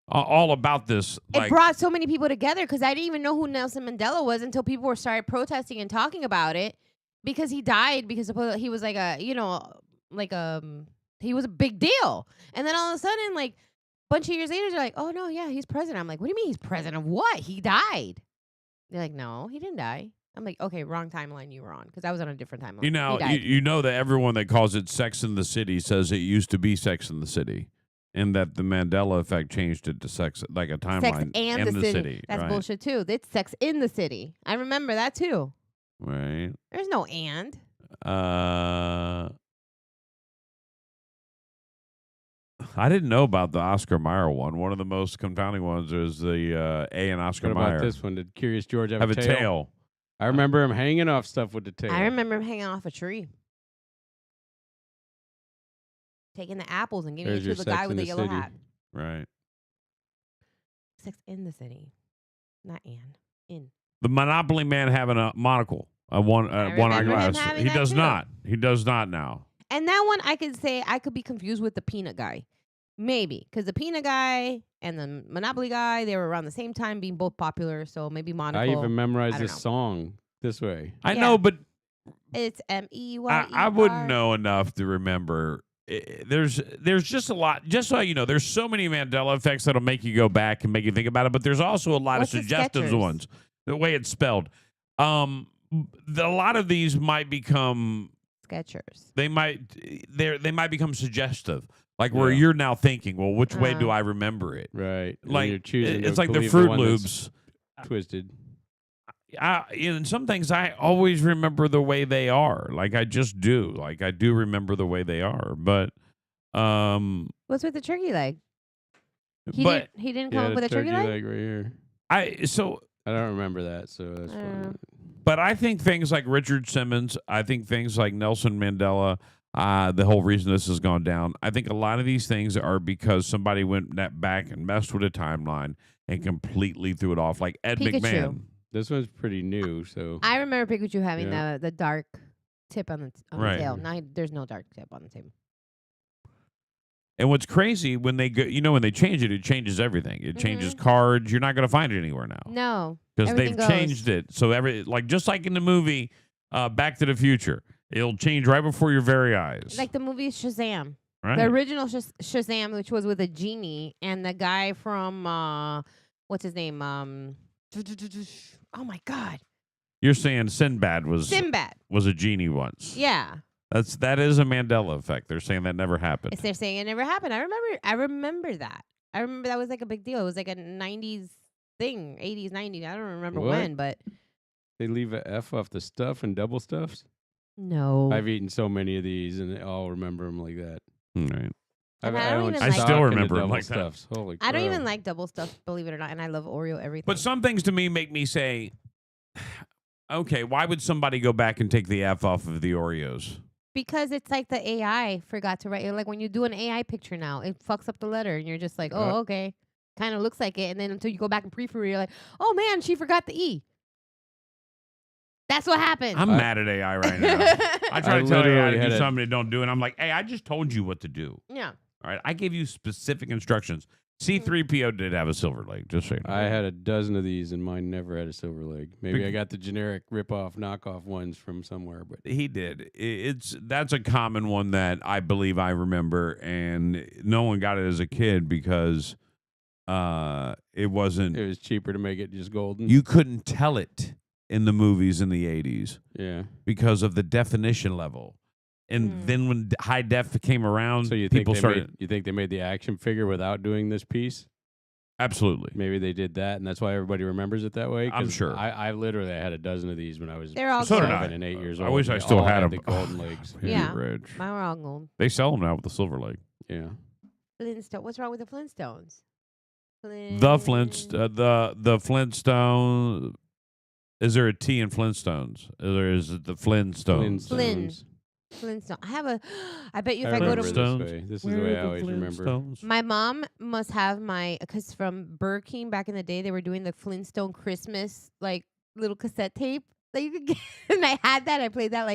all about this. It Like, brought so many people together because I didn't even know who Nelson Mandela was until people were started protesting and talking about it because he died because he was like he was a big deal. And then all of a sudden, like, a bunch of years later, they're like, oh, no, yeah, he's president. I'm like, what do you mean he's president of what? He died. They're like, no, he didn't die. I'm like, okay, wrong timeline you were on because I was on a different timeline. you know, He died. you know that everyone that calls it Sex in the City says it used to be Sex in the City, and that the Mandela effect changed it to sex, like a timeline Sex and the city. That's right? bullshit, too. It's Sex in the City. I remember that, too. Right. There's no and. I didn't know about the Oscar Mayer one. One of the most confounding ones is the A in Oscar What about Mayer. this one? Did Curious George have Have a a tail? tail. I remember him hanging off stuff with the tail. I remember him hanging off a tree. Taking the apples and giving There's it your to the Sex guy in with the the yellow City. hat. Right. Sex in the City. Not and. In. The Monopoly Man having a monocle, a one eye remember him glass. having He that does too. not. He does not now. And that one, I could say I could be confused with the peanut guy. Maybe. Because the peanut guy and the Monopoly guy, they were around the same time being both popular. So maybe monocle. I even memorized I don't this know. song this way. I Yeah. know, but It's MEYER. I wouldn't know enough to remember. There's just a lot. Just so you know, there's so many Mandela effects that'll make you go back and make you think about it. But there's also a lot What's the of suggestive Skechers? ones. The way it's spelled. A lot of these might become. Skechers. They might become suggestive. Like where Yeah. you're now thinking, well, which way do I remember it? Right. And Like you're choosing it's to like the believe Fruit one Loops. that's twisted. In some things, I always remember the way they are. Like I just do. Like I do remember the way they are. But, What's with the turkey leg? He didn't come Yeah, up with the a turkey leg? right here. I don't remember that, so that's fine. But I think things like Richard Simmons, I think things like Nelson Mandela, the whole reason this has gone down, I think a lot of these things are because somebody went back and messed with a timeline and completely threw it off, like Ed Pikachu. McMahon. This one's pretty new, so I remember Pikachu having Yeah. the dark tip on the Right. tail. Now there's no dark tip on the tail. And what's crazy when they go, when they change it, it changes everything. It changes cards. You're not going to find it anywhere now. No, because they've everything goes. changed it. So just like in the movie Back to the Future, it'll change right before your very eyes. Like the movie Shazam. Right. The original Shazam, which was with a genie, and the guy from what's his name? Oh my God. You're saying Sinbad was a genie once. Yeah. That is a Mandela effect. They're saying that never happened. They're saying it never happened. I remember that. I remember that was like a big deal. It was like a 90s thing, 80s, 90s. I don't remember when, but they leave a F off the stuff and double stuffs. No. I've eaten so many of these, and I'll remember them like that. Right. I still remember them like stuffs. that. Holy I don't crap. even like double stuff, believe it or not, and I love Oreo everything. But some things to me make me say, okay, why would somebody go back and take the F off of the Oreos? Because it's like the AI forgot to write. Like when you do an AI picture now, it fucks up the letter, and you're just like, oh, okay. Kind of looks like it. And then until you go back and proofread, you're like, oh, man, she forgot the E. That's what happened. I'm mad at AI right now. I try to tell AI to do something it don't do, and I'm like, hey, I just told you what to do. Yeah. All right, I gave you specific instructions. C-3PO did have a silver leg, just so you know. I had a dozen of these, and mine never had a silver leg. Maybe I got the generic rip-off, knockoff ones from somewhere. But he did. That's a common one that I believe I remember, and no one got it as a kid because it wasn't. It was cheaper to make it just golden. You couldn't tell it in the movies in the 80s. Yeah. Because of the definition level. And then when high def came around, so you people think started. You think they made the action figure without doing this piece? Absolutely. Maybe they did that, and that's why everybody remembers it that way. I'm sure. I literally had a dozen of these when I was They're all 7 gold. and 8 years old. I wish I still had them. The golden legs. Yeah. Rich. Mine were all gold. They sell them now with the silver leg. Yeah. Flintstone. What's wrong with the Flintstones? The Flintstone. Is there a T in Flintstones? Or is it the Flintstones? Flintstone. I bet you if I I go to this is the way I always remember. My mom must have because from Burger King back in the day, they were doing the Flintstone Christmas like little cassette tape that you could get, and I had that. I played that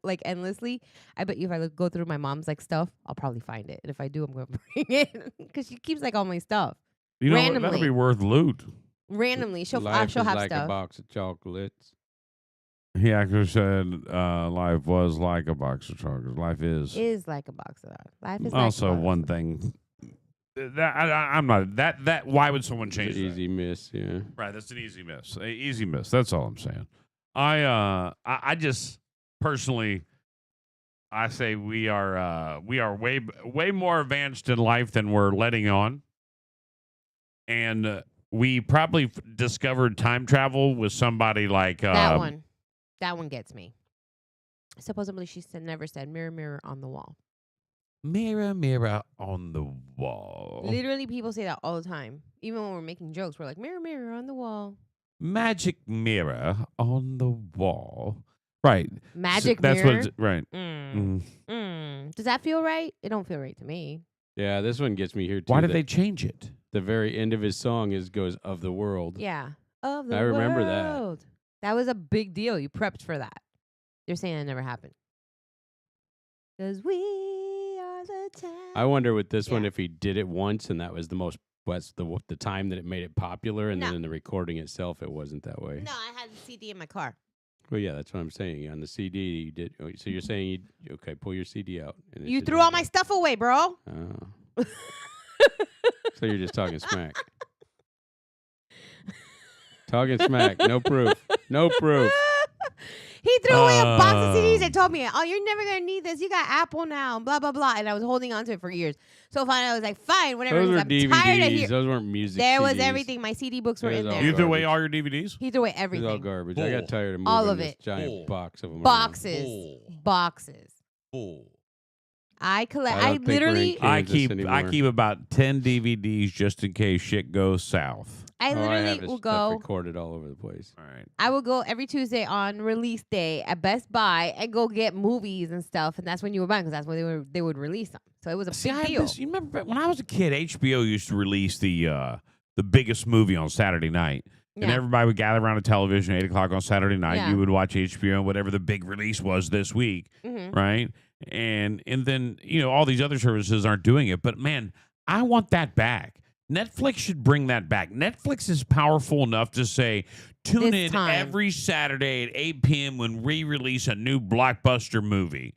like endlessly. I bet you if I go through my mom's like stuff, I'll probably find it, and if I do, I'm gonna bring it because she keeps like all my stuff. You know, randomly. That'll be worth loot. Randomly, she'll Life have is like stuff. a box of chocolates. He actually said life was like a box of chocolates. Life is like a box of that. Life is also like a box one thing. I'm not that. Why would someone change that? Easy miss, yeah. Right, that's an easy miss. Easy miss. That's all I'm saying. I just personally, I say we are way more advanced in life than we're letting on, and we probably discovered time travel with somebody like that one. That one gets me. Supposedly, she never said mirror, mirror on the wall. Mirror, mirror on the wall. Literally, people say that all the time. Even when we're making jokes, we're like, mirror, mirror on the wall. Magic mirror on the wall. Right. Magic that's mirror? That's what right. Does that feel right? It don't feel right to me. Yeah, this one gets me here, too. Why did they change it? The very end of his song goes, of the world. Yeah. Of the I remember world. That was a big deal. You prepped for that. They're saying it never happened. Because we are the town. I wonder with this one if he did it once and that was the time that it made it popular, and then in the recording itself it wasn't that way. No, I had the CD in my car. Well, yeah, that's what I'm saying. On the CD, you did. So you're saying pull your CD out. And You threw all my stuff away, bro. Oh. So you're just talking smack. Talking smack. No proof. No proof. He threw away a box of CDs and told me, oh, you're never going to need this. You got Apple now, blah, blah, blah. And I was holding on to it for years. So finally I was like, fine, whatever. Those were I'm DVDs. tired of hearing. Those weren't music There was CDs. everything. My CD books were in there. You threw away all your DVDs? He threw away It was everything. all garbage. Bull. I got tired of moving All of this it. giant box of them. Boxes. Bull. Boxes. Bull. I collect. I don't I think we're in literally. Kansas I anymore. keep about 10 DVDs just in case shit goes south. I I literally have this will stuff go. recorded all over the place. All right. I will go every Tuesday on release day at Best Buy and go get movies and stuff, and that's when you were buying because that's when they would release them. So it was a big deal. You remember when I was a kid, HBO used to release the biggest movie on Saturday night. And Yeah. everybody would gather around a television at 8 o'clock on Saturday night. Yeah. You would watch HBO and whatever the big release was this week, Mhm. right? and then all these other services aren't doing it. But man, I want that back. Netflix should bring that back. Netflix is powerful enough to say, tune This in time. every Saturday at 8 p.m. when we release a new blockbuster movie.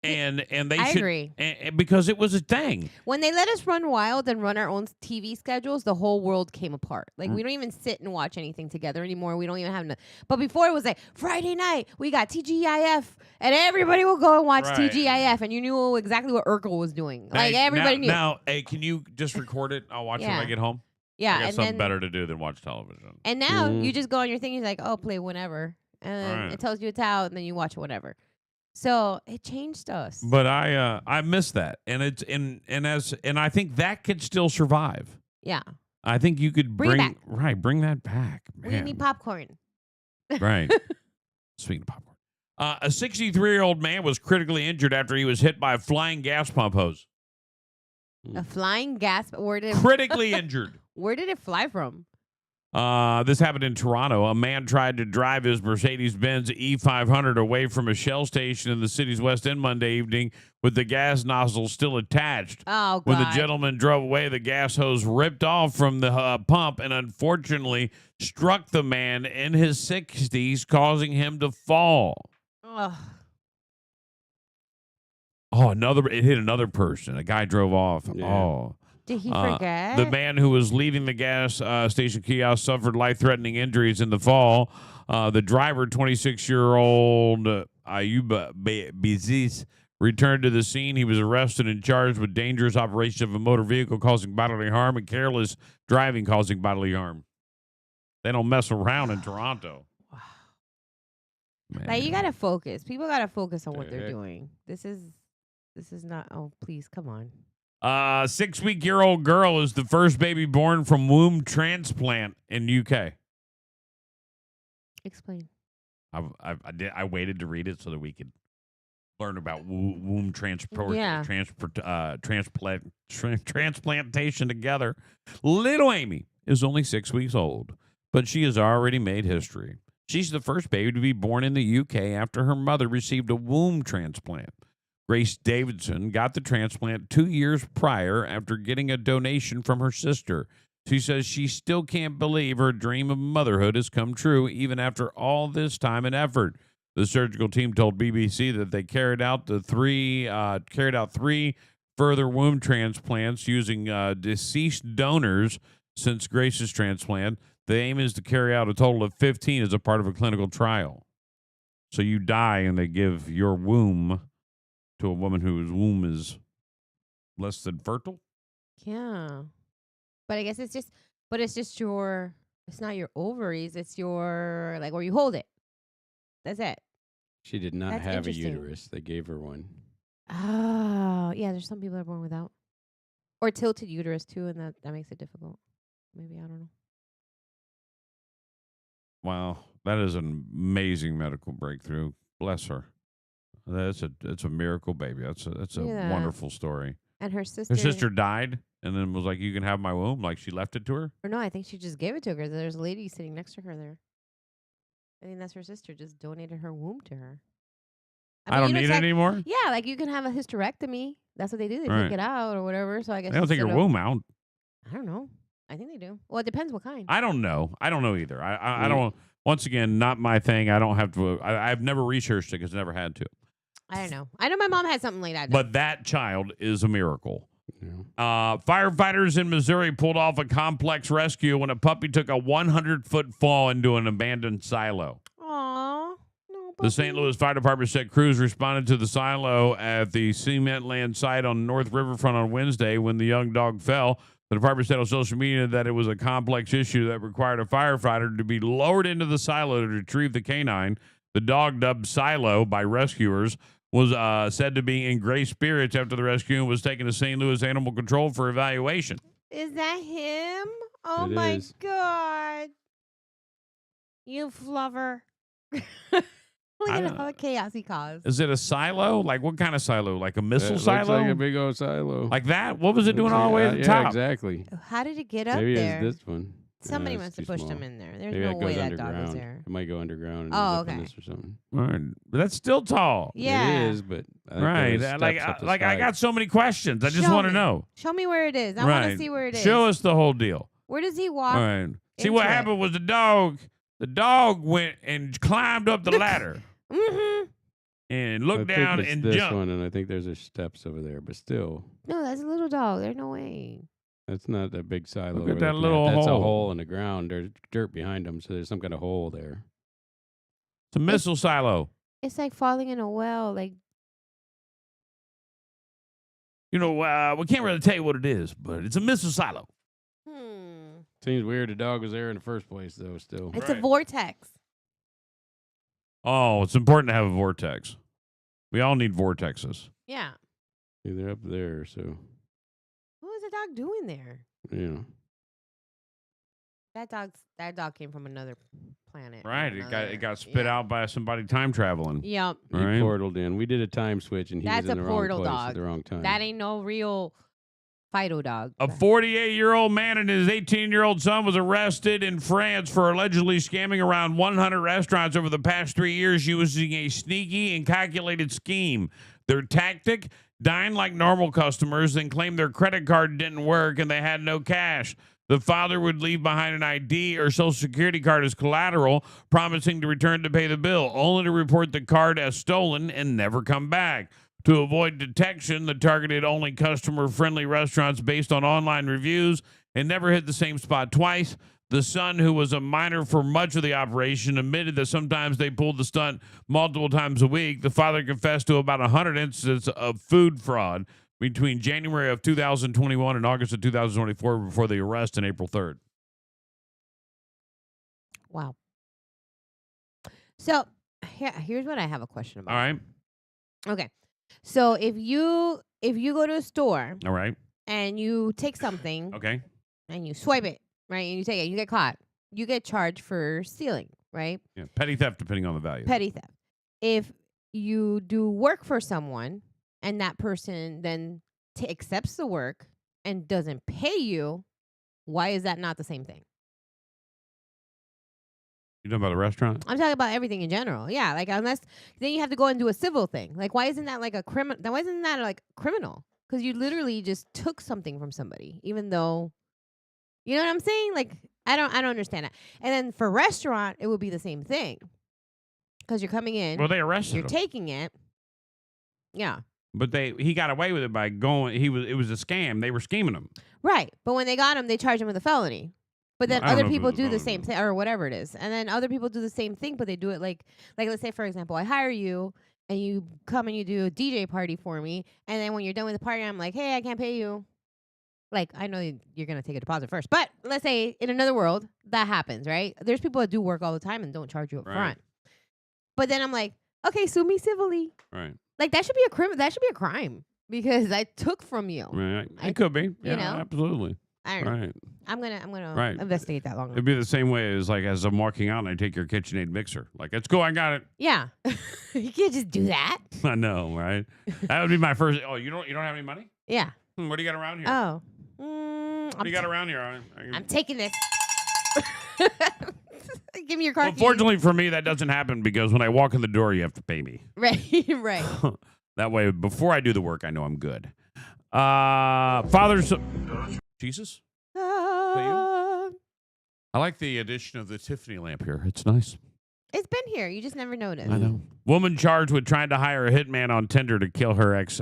And they I should agree. because it was a thing. When they let us run wild and run our own TV schedules, the whole world came apart. Like, we don't even sit and watch anything together anymore. We don't even have But before it was like, Friday night, we got TGIF, and everybody will go and watch Right. TGIF, and you knew exactly what Urkel was doing. Like, everybody knew. Now, hey, can you just record it? I'll watch it when I get home. Yeah, I got and something then better to do than watch television. And now you just go on your thing. You're like, oh, play whenever, and then Right. it tells you it's out, and then you watch it whenever. So it changed us. But I miss that, and I think that could still survive. Yeah, I think you could Bring it bring that back. we Man. need popcorn. Right. Speaking of popcorn, a 63-year-old man was critically injured after he was hit by a flying gas pump hose. A flying gas. Critically injured. Where did it fly from? This happened in Toronto. A man tried to drive his Mercedes-Benz E500 away from a Shell station in the city's West End Monday evening with the gas nozzle still attached. Oh, God. When the gentleman drove away, the gas hose ripped off from the pump and unfortunately struck the man in his 60s, causing him to fall. Ugh. Oh, it hit another person. A guy drove off. Yeah. Oh. Did he forget? The man who was leaving the gas station kiosk suffered life-threatening injuries in the fall. The driver, 26-year-old Ayuba Bizis, returned to the scene. He was arrested and charged with dangerous operation of a motor vehicle causing bodily harm and careless driving causing bodily harm. They don't mess around in Toronto. Man. Like, you gotta focus. People gotta focus on what they're Heck. doing. This is not. Oh, please, come on. 6-week-old girl is the first baby born from womb transplant in UK. Explain. I waited to read it so that we could learn about womb transplantation together. Little Amy is only 6 weeks old, but she has already made history. She's the first baby to be born in the UK after her mother received a womb transplant. Grace Davidson got the transplant 2 years prior after getting a donation from her sister. She says she still can't believe her dream of motherhood has come true even after all this time and effort. The surgical team told BBC that they carried out three further womb transplants using deceased donors since Grace's transplant. The aim is to carry out a total of 15 as a part of a clinical trial. So you die and they give your womb to a woman whose womb is less than fertile? Yeah. But I guess it's just it's not your ovaries, it's your, like, where you hold it. That's it. She did not That's have a interesting. uterus. They gave her one. Oh, yeah, there's some people that are born without. Or tilted uterus, too, and that makes it difficult. Maybe, I don't know. Wow, that is an amazing medical breakthrough. Bless her. It's a miracle baby. That's a Yeah. wonderful story. And her Her sister. sister died and then was like, "You can have my womb." Like she left it to her. Or no, I think she just gave it to her. There's a lady sitting next to her there. I think that's her sister. Just donated her womb to her. I don't you know, need it's it like- anymore. Yeah, like you can have a hysterectomy. That's what they do. They Right. take it out or whatever. So I guess They don't take your instead of- womb out. I don't know. I think they do. Well, it depends what kind. I don't know. I don't know either. I don't. Once again, not my thing. I don't have to. I've never researched it because I never had to. I don't know. I know my mom had something like that. But that child is a miracle. Yeah. Firefighters in Missouri pulled off a complex rescue when a puppy took a 100-foot fall into an abandoned silo. Aw. No, The St. Louis Fire Department said crews responded to the silo at the cement land site on North Riverfront on Wednesday when the young dog fell. The department said on social media that it was a complex issue that required a firefighter to be lowered into the silo to retrieve the canine. The dog, dubbed Silo by rescuers, was said to be in great spirits after the rescue and was taken to St. Louis Animal Control for evaluation. Is that him? Oh, It my is. God. You flubber. Look I at don't- all the chaos he caused. Is it a silo? Like what kind of silo? Like a missile It looks silo? like a big old silo. Like that? What was it doing all the way at the yeah, top? exactly. How did it get up Maybe there? it's this one. Somebody it's must have too pushed small. him in there. There's Maybe no that goes way that underground. dog was there. It might go underground. And Oh, end up in okay. this or something. All right. But that's still tall. Yeah. It is, but I think Right. there was Like, steps up the I side. got so many questions. I just Show want to me. know. Show me where it is. I right. want to see where it is. Show us the whole deal. Where does he walk? All right. See, what into it. happened was the dog went and climbed up the ladder Mm-hmm. and I looked think down it's and this jumped. one, and I think there's steps over there, but still, No, that's a little dog. There's no way. that's not a big silo. Look at we're that looking little That's hole. a hole in the ground. There's dirt behind them, so there's some kind of hole there. It's a missile silo. It's like falling in a well. Like, You know, we can't really tell you what it is, but it's a missile silo. Seems weird the dog was there in the first place, though. Still, It's a Right. vortex. Oh, it's important to have a vortex. We all need vortexes. Yeah. they're up there, so What was the dog doing there? you know. That dog came from another planet. Right. It got spit out by somebody time traveling. Yep. He Right. portaled in. We did a time switch, and he That's was in a the wrong portal place dog. at the wrong time. That ain't no real Fido dog. A 48-year-old man and his 18-year-old son was arrested in France for allegedly scamming around 100 restaurants over the past 3 years using a sneaky and calculated scheme. Their tactic: dine like normal customers, then claim their credit card didn't work and they had no cash. The father would leave behind an ID or social security card as collateral, promising to return to pay the bill, only to report the card as stolen and never come back. To avoid detection, the targeted only customer-friendly restaurants based on online reviews and never hit the same spot twice. The son, who was a minor for much of the operation, admitted that sometimes they pulled the stunt multiple times a week. The father confessed to about 100 instances of food fraud between January of 2021 and August of 2024 before the arrest on April 3rd. Wow. So here's what I have a question about. All right. Okay. So if you go to a store All right. and you take something Okay. and you swipe it, right, and you take it, you get caught, you get charged for stealing, right? Yeah. Petty theft, depending on the value. Petty theft. If you do work for someone and that person then accepts the work and doesn't pay you, why is that not the same thing? You know about the restaurant? I'm talking about everything in general. Yeah, like unless then you have to go and do a civil thing. Like, why isn't that like a criminal? Why isn't that like criminal? Because you literally just took something from somebody, even though, you know what I'm saying? Like, I don't understand that. And then for restaurant, it would be the same thing. Because you're coming in, Well, they arrested you're him. taking it. Yeah, But he got away with it by going. It was a scam. They were scheming him. right. But when they got him, they charged him with a felony. But then I don't other know if it people was a do the felony, same though. thing, or whatever it is. And then other people do the same thing, but they do it like let's say, for example, I hire you and you come and you do a DJ party for me. And then when you're done with the party, I'm like, hey, I can't pay you. Like, I know you're going to take a deposit first. But let's say in another world, that happens, right? There's people that do work all the time and don't charge you up Right. front. But then I'm like, okay, sue me civilly. Right. Like, that should be a crime. That should be a crime because I took from you. Right. I- It could be. Yeah, know? absolutely. I don't know. Right. I'm gonna Right. investigate that longer. It'd be the same way as like as I'm walking out and I take your KitchenAid mixer. Like, it's cool. I got it. Yeah, you can't just do that. I know, right? That would be my first. Oh, you don't have any money? Yeah. What do you got around here? Oh. What do you got around here? I'm taking this. Give me your car Well, keys. fortunately for me, that doesn't happen because when I walk in the door, you have to pay me. Right, right. That way, before I do the work, I know I'm good. Father's Jesus. I like the addition of the Tiffany lamp here. It's nice. It's been here. You just never noticed. I know. Woman charged with trying to hire a hitman on Tinder to kill her ex,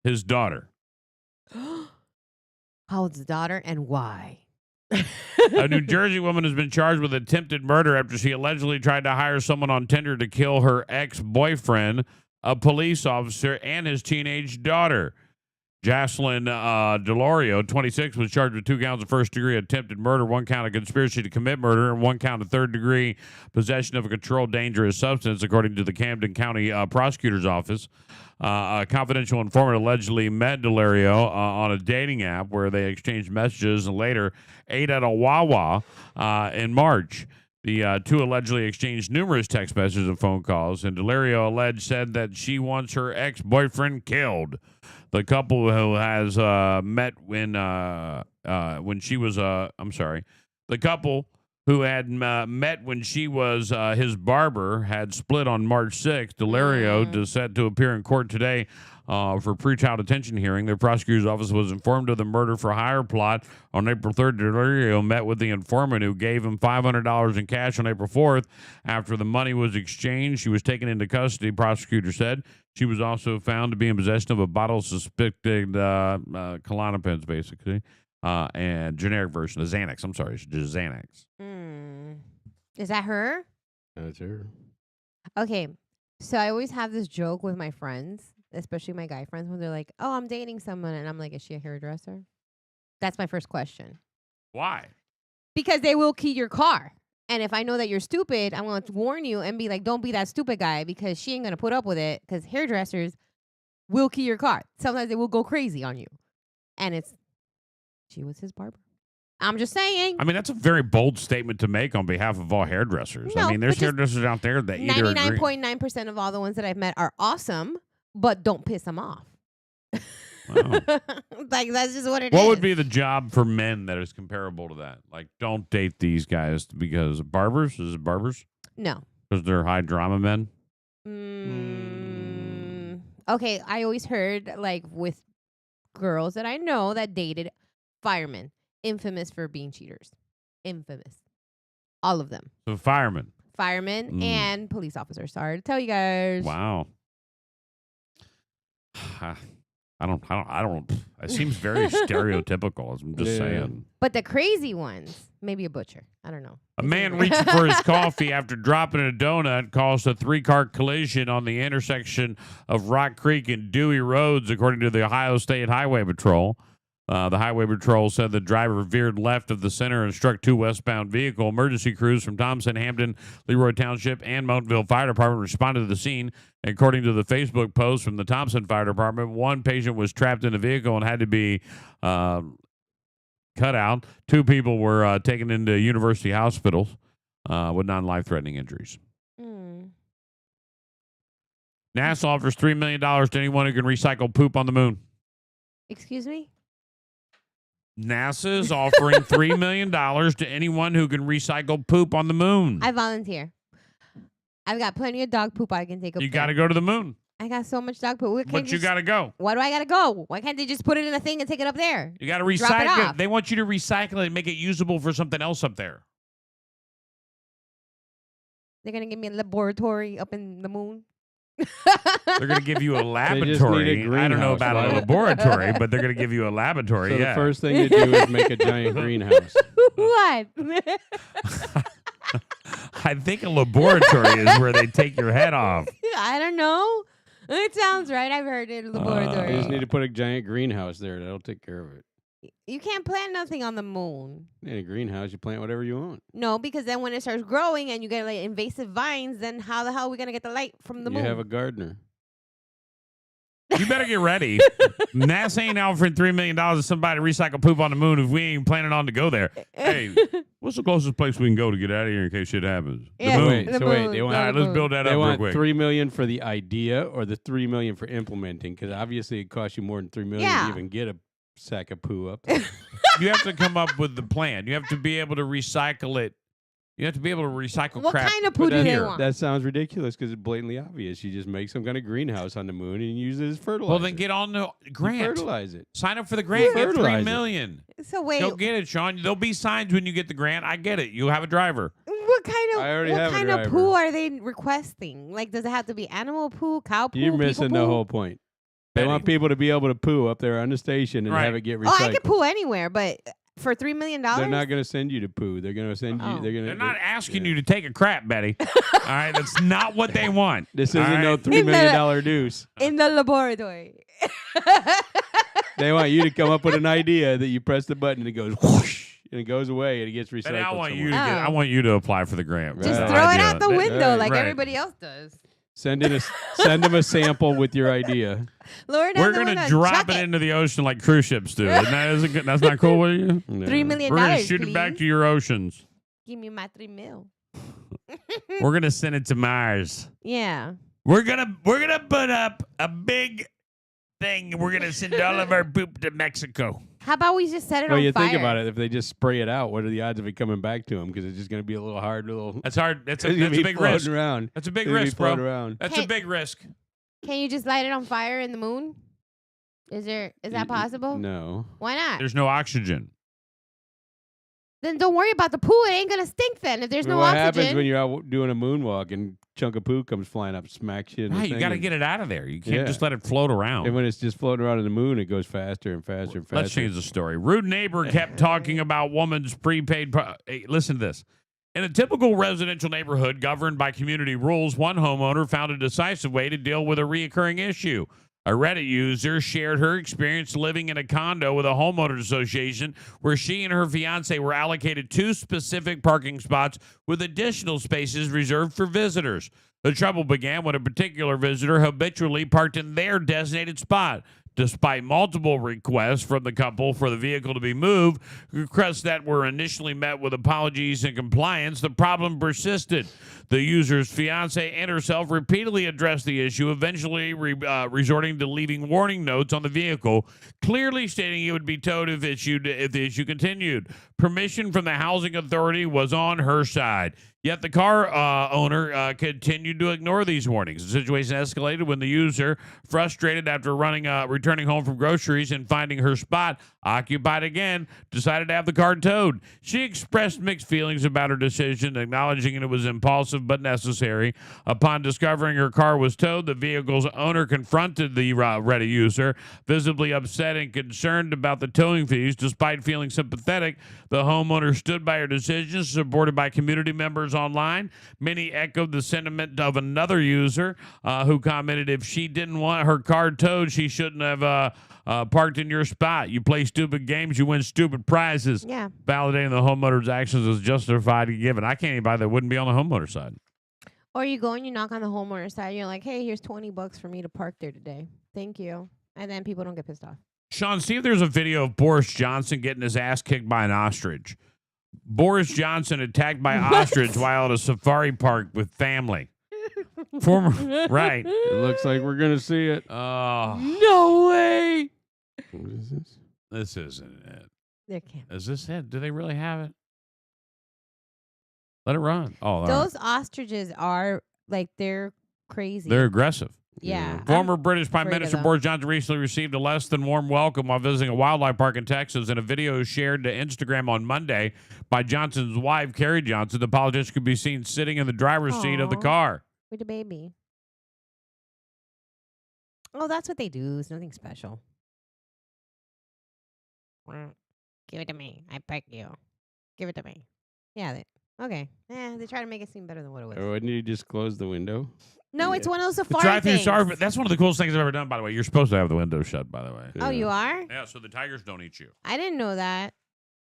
his daughter. How old's the daughter and why? A New Jersey woman has been charged with attempted murder after she allegedly tried to hire someone on Tinder to kill her ex-boyfriend, a police officer, and his teenage daughter. Jocelyn Delorio, 26, was charged with 2 counts of first-degree attempted murder, 1 count of conspiracy to commit murder, and 1 count of third-degree possession of a controlled dangerous substance, according to the Camden County Prosecutor's Office. A confidential informant allegedly met Delorio on a dating app where they exchanged messages and later ate at a Wawa in March. The two allegedly exchanged numerous text messages and phone calls, and Delorio said that she wants her ex-boyfriend killed. The couple who has met when she was the couple who had met when she was his barber had split on March 6th. Delario is set to appear in court today for pretrial detention hearing. The prosecutor's office was informed of the murder for hire plot on April 3rd. Delario met with the informant who gave him $500 in cash on April 4th. After the money was exchanged, she was taken into custody, prosecutor said. She was also found to be in possession of a bottle of suspected Klonopins, basically, and generic version of Xanax. I'm sorry, it's just Xanax. Is that her? That's her. Okay, so I always have this joke with my friends, especially my guy friends, when they're like, "Oh, I'm dating someone," and I'm like, "Is she a hairdresser?" That's my first question. Why? Because they will key your car. And if I know that you're stupid, I'm going to warn you and be like, don't be that stupid guy, because she ain't going to put up with it, because hairdressers will key your car. Sometimes they will go crazy on you. And she was his barber. I'm just saying. I mean, that's a very bold statement to make on behalf of all hairdressers. No, I mean, there's but just hairdressers out there that either agree. 99.9% of all the ones that I've met are awesome, but don't piss them off. Wow. Like, that's just what it is. What would be the job for men that is comparable to that? Like, don't date these guys because barbers? Is it barbers? No. Because they're high drama men? Okay, I always heard, like, with girls that I know that dated firemen, infamous for being cheaters. Infamous. All of them. So firemen. Firemen and police officers. Sorry to tell you guys. Wow. I don't. It seems very stereotypical. I'm just saying. But the crazy ones, maybe a butcher. I don't know. A man reaching for his coffee after dropping a donut caused a 3-car collision on the intersection of Rock Creek and Dewey Roads, according to the Ohio State Highway Patrol. The Highway Patrol said the driver veered left of the center and struck 2 westbound vehicles. Emergency crews from Thompson, Hampton, Leroy Township, and Montville Fire Department responded to the scene. According to the Facebook post from the Thompson Fire Department, 1 patient was trapped in the vehicle and had to be cut out. 2 people were taken into university hospitals with non-life-threatening injuries. NASA offers $3 million to anyone who can recycle poop on the moon. Excuse me? NASA is offering $3 million to anyone who can recycle poop on the moon. I volunteer. I've got plenty of dog poop I can take up. You got to go to the moon. I got so much dog poop. But you got to go. Why do I got to go? Why can't they just put it in a thing and take it up there? You got to recycle Drop it it. off. They want you to recycle it and make it usable for something else up there. They're going to give me a laboratory up in the moon? They're going to give you a laboratory. I don't know about a laboratory, but they're going to give you a laboratory. So the first thing to do is make a giant greenhouse. What? I think a laboratory is where they take your head off. I don't know. It sounds right. I've heard it. Laboratory. You just need to put a giant greenhouse there. That'll take care of it. You can't plant nothing on the moon. In a greenhouse, you plant whatever you want. No, because then when it starts growing and you get like invasive vines, then how the hell are we gonna get the light from the moon? You have a gardener. You better get ready. NASA ain't offering $3 million to somebody to recycle poop on the moon if we ain't planning on to go there. Hey, what's the closest place we can go to get out of here in case shit happens? Yeah, the moon. Wait, the so moon. they want, All right, let's build that they up real want quick. $3 million for the idea or the $3 million for implementing? Because obviously it costs you more than $3 million Yeah. to even get a sack of poo up there. You have to come up with the plan. You have to be able to recycle it. You have to be able to recycle What crap. kind of poo do they want? That sounds ridiculous because it's blatantly obvious. You just make some kind of greenhouse on the moon and use it as fertilizer. Well, then get on the You grant. fertilize it. Sign up for the grant. Get Fertilize $3 it. million. So wait, Go get it, Sean. There'll be signs when you get the grant. I get it. You'll have a driver. what kind of I already have a kind of driver. poo are they requesting? Like, does it have to be animal poo, cow poo? You're people missing the poo? whole point. They Betty. want people to be able to poo up there on the station and Right. have it get Oh, recycled. I could poo anywhere, but for $3 million, They're not going to send you to poo. They're going to send you. Oh. They're not asking you to take a crap, Betty. All right, that's not what they want. This All isn't no right? $3 million deuce. in the laboratory. They want you to come up with an idea that you press the button and it goes whoosh and it goes away and it gets recycled. Betty, I want you to somewhere. get. I want you to apply for the grant. Right. Just Right. throw it Idea. out the window like Right. everybody else does. Send them a sample with your idea. Lower down We're the gonna window and drop chuck it into the ocean like cruise ships do. Isn't good? That's not cool with you. No. $3 million. We're gonna shoot it back please. to your oceans. Give me my $3 million. We're gonna send it to Mars. Yeah. We're gonna put up a big thing. We're going to send all of our poop to Mexico. How about we just set it Well, on you fire? think about it. If they just spray it out, what are the odds of it coming back to them? Because it's just going to be a little hard. That's hard. That's It's a gonna be big floating risk. around. That's a big It's gonna be risk, bro. floating around. That's Hey. a big risk. Can you just light it on fire in the moon? Is that possible? No. Why not? There's no oxygen. Then don't worry about the poo. It ain't gonna stink then if there's no what oxygen. happens when you're out doing a moonwalk and chunk of poo comes flying up, smacks you in the Right, you thing got to and- get it out of there. You can't Yeah. just let it float around. And when it's just floating around in the moon, it goes faster and faster and faster. Let's change the story. Rude neighbor kept talking about woman's prepaid. Hey, listen to this. In a typical residential neighborhood governed by community rules, one homeowner found a decisive way to deal with a reoccurring issue. A Reddit user shared her experience living in a condo with a homeowners association where she and her fiance were allocated 2 specific parking spots with additional spaces reserved for visitors. The trouble began when a particular visitor habitually parked in their designated spot. Despite multiple requests from the couple for the vehicle to be moved, requests that were initially met with apologies and compliance, the problem persisted. The user's fiance and herself repeatedly addressed the issue, eventually resorting to leaving warning notes on the vehicle, clearly stating it would be towed if the issue continued. Permission from the housing authority was on her side. Yet the car owner continued to ignore these warnings. The situation escalated when the user, frustrated after returning home from groceries and finding her spot occupied again, decided to have the car towed. She expressed mixed feelings about her decision, acknowledging it was impulsive but necessary. Upon discovering her car was towed, the vehicle's owner confronted the Reddit user, visibly upset and concerned about the towing fees. Despite feeling sympathetic, the homeowner stood by her decision, supported by community members online. Many echoed the sentiment of another user who commented, if she didn't want her car towed, she shouldn't have parked in your spot. You play stupid games, you win stupid prizes. Yeah. Validating the homeowner's actions as justified and given. I can't even buy that wouldn't be on the homeowner side. Or you go and you knock on the homeowner side. You're like, hey, here's $20 for me to park there today. Thank you. And then people don't get pissed off. Sean, see if there's a video of Boris Johnson getting his ass kicked by an ostrich. Boris Johnson attacked by ostrich while at a safari park with family. Right. It looks like we're going to see it. Oh, No way. What is this? this isn't it. There can't. Is this it? Do they really have it? Let it run. Oh, all right. Those ostriches are like they're crazy. They're aggressive. yeah. Former British Prime afraid of Minister them. Boris Johnson recently received a less than warm welcome while visiting a wildlife park in Texas. In a video shared to Instagram on Monday by Johnson's wife, Carrie Johnson, the politician could be seen sitting in the driver's seat of the Aw. car. With a baby. Oh, that's what they do. It's nothing special. Give it to me. I beg you. Give it to me. Yeah. Okay. They try to make it seem better than what it was. Or wouldn't you just close the window? No, it's one of those The safari drive-through things. safari. That's one of the coolest things I've ever done, by the way. You're supposed to have the window shut, by the way. Oh, you are? Yeah, so the tigers don't eat you. I didn't know that.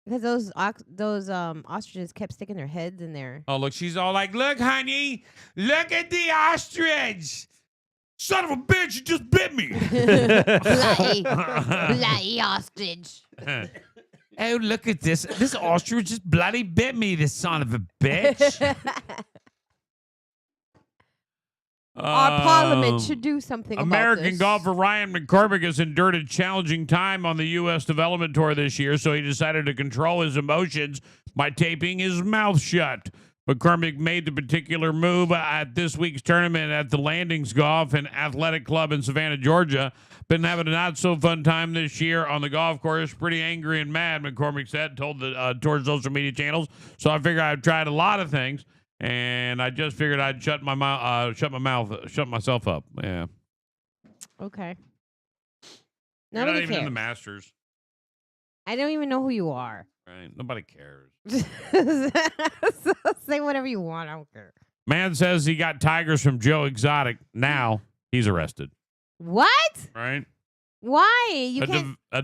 Because those ostriches kept sticking their heads in there. Oh, look, she's all like, look, honey, look at the ostrich. Son of a bitch, you just bit me. Bloody ostrich. Oh, look at this. This ostrich just bloody bit me, this son of a bitch. Our parliament should do something about American this. golfer Ryan McCormick has endured a challenging time on the U.S. development tour this year, so he decided to control his emotions by taping his mouth shut. McCormick made the particular move at this week's tournament at the Landings Golf and Athletic Club in Savannah, Georgia. Been having a not-so-fun time this year on the golf course. Pretty angry and mad, McCormick said, told the tour social media channels. So I figured I've tried a lot of things, and I just figured I'd shut myself up. Yeah. Okay. You're Nobody not even in the cares. Masters. I don't even know who you are. Right? Nobody cares. Say whatever you want. I don't care. Man says he got tigers from Joe Exotic. Now he's arrested. What? Right? Why? You can't. A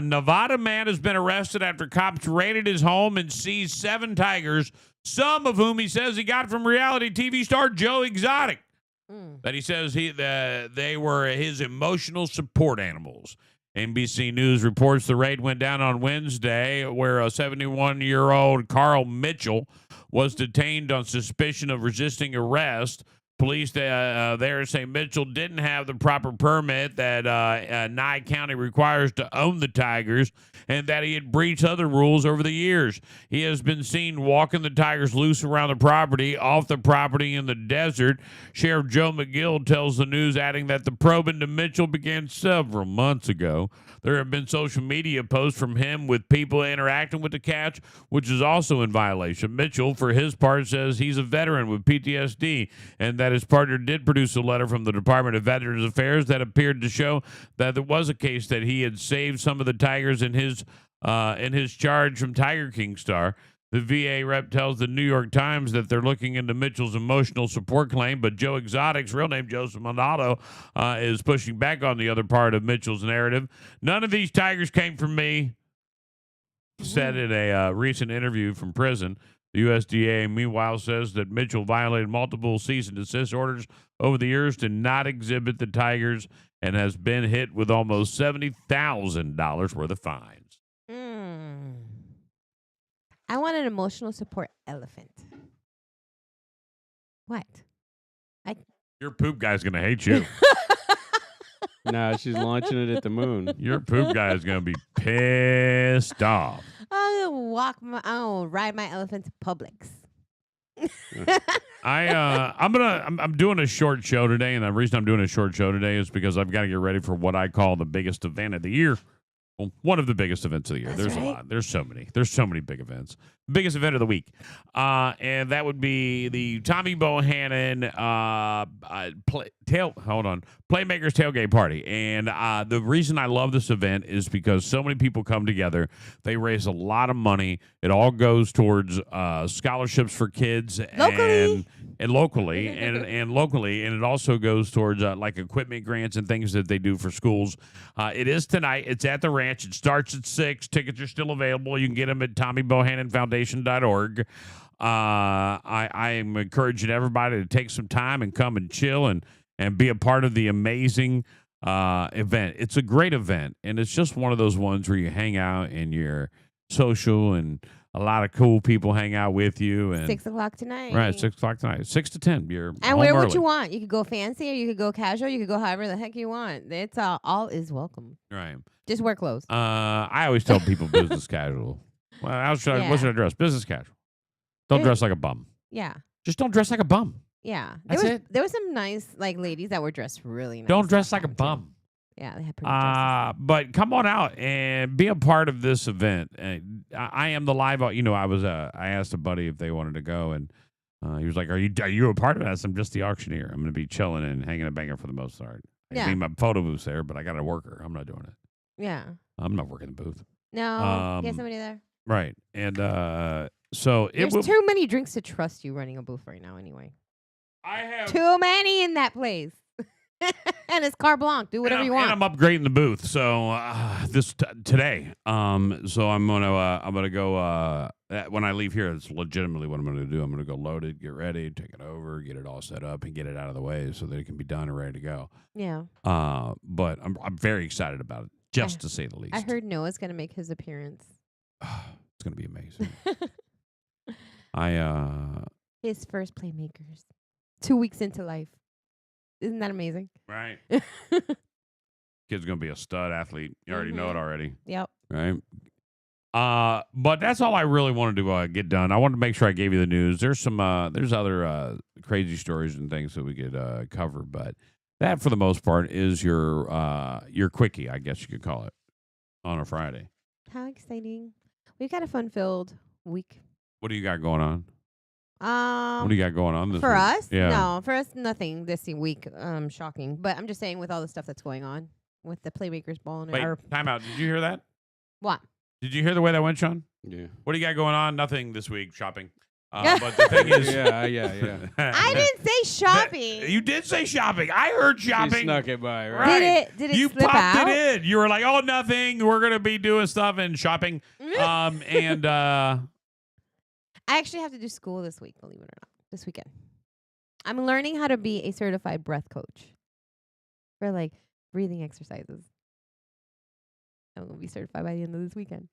Nevada man has been arrested after cops raided his home and seized 7 tigers, some of whom he says he got from reality TV star Joe Exotic. That he says they were his emotional support animals. NBC News reports the raid went down on Wednesday, where a 71-year-old Carl Mitchell was detained on suspicion of resisting arrest. police there say Mitchell didn't have the proper permit that Nye County requires to own the tigers, and that he had breached other rules over the years. He has been seen walking the tigers loose around the property, off the property in the desert. Sheriff Joe McGill tells the news, adding that the probe into Mitchell began several months ago. There have been social media posts from him with people interacting with the cats, which is also in violation. Mitchell, for his part, says he's a veteran with PTSD and that his partner did produce a letter from the Department of Veterans Affairs that appeared to show that there was a case that he had saved some of the tigers in his charge from Tiger King star. The VA rep tells the New York Times that they're looking into Mitchell's emotional support claim, but Joe Exotic's real name, Joseph Monado, is pushing back on the other part of Mitchell's narrative. None of these tigers came from me, said in a recent interview from prison. The USDA, meanwhile, says that Mitchell violated multiple cease and desist orders over the years to not exhibit the tigers and has been hit with almost $70,000 worth of fines. I want an emotional support elephant. What? Your poop guy's going to hate you. No, she's launching it at the moon. Your poop guy is going to be pissed off. I'll ride my elephant to Publix. I'm doing a short show today, and the reason I'm doing a short show today is because I've got to get ready for what I call the biggest event of the year. Well, one of the biggest events of the year. There's a lot. There's so many. There's so many big events. Biggest event of the week, and that would be the Tommy Bohannon Playmakers Tailgate Party. And the reason I love this event is because so many people come together. They raise a lot of money. It all goes towards scholarships for kids locally, and it also goes towards like equipment grants and things that they do for schools. It is tonight. It's at the ranch. It starts at 6. Tickets are still available. You can get them at TommyBohannonFoundation.org. I am encouraging everybody to take some time and come and chill and be a part of the amazing event. It's a great event, and it's just one of those ones where you hang out and you're social, and a lot of cool people hang out with you. And 6 o'clock tonight. Right, 6 o'clock tonight. 6 to 10. You're and home wear early. what you want. You could go fancy, or you could go casual. You could go however the heck you want. It's all is welcome. Right. Just wear clothes. I always tell people business casual. Well, what should I dress? Business casual. Don't dress like a bum. Yeah. Just don't dress like a bum. Yeah. That's it. There was some nice ladies that were dressed really nice. Don't dress like a bum. Yeah, they had pretty dresses. But come on out and be a part of this event. I am the live. I asked a buddy if they wanted to go, and he was like, "Are you a part of this?" I'm just the auctioneer. I'm going to be chilling and hanging a banger for the most part. I mean, my photo booth's there, but I got a worker. I'm not doing it. Yeah. I'm not working the booth. No, get somebody there. Right, and so there's too many drinks to trust you running a booth right now. Anyway, I have too many in that place. And it's carte blanche. Do whatever you want. And I'm upgrading the booth. So today. So I'm gonna go when I leave here. It's legitimately what I'm gonna do. I'm gonna go load it, get ready, take it over, get it all set up, and get it out of the way so that it can be done and ready to go. Yeah. But I'm very excited about it, just to say the least. I heard Noah's gonna make his appearance. It's gonna be amazing. His first Playmakers. 2 weeks into life. Isn't that amazing? Right. Kid's gonna be a stud athlete. You already know it already. Yep. Right. But that's all I really wanted to get done. I wanted to make sure I gave you the news. There's there's other crazy stories and things that we could cover, but that for the most part is your quickie, I guess you could call it, on a Friday. How exciting! We've got a fun-filled week. What do you got going on? What do you got going on this for week? us? Yeah. No, for us nothing this week. Shocking, but I'm just saying with all the stuff that's going on with the Playmakers ball and Wait, time out. Did you hear that? What? Did you hear the way that went, Sean? Yeah. What do you got going on? Nothing this week. Shopping. But the thing is, yeah. I didn't say shopping. You did say shopping. I heard shopping. She snuck it by, right? Did it You slip popped out? it in. You were like, "Oh, nothing. We're gonna be doing stuff and shopping." I actually have to do school this week, believe it or not. This weekend. I'm learning how to be a certified breath coach for like breathing exercises. I'm going to be certified by the end of this weekend.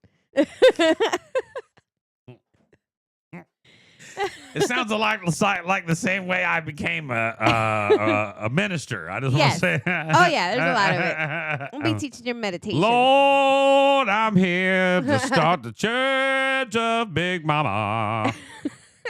It sounds like the same way I became a minister. I just want Yes. to say. Oh, yeah, there's a lot of it. We'll be teaching your meditation. Lord, I'm here to start the church of Big Mama.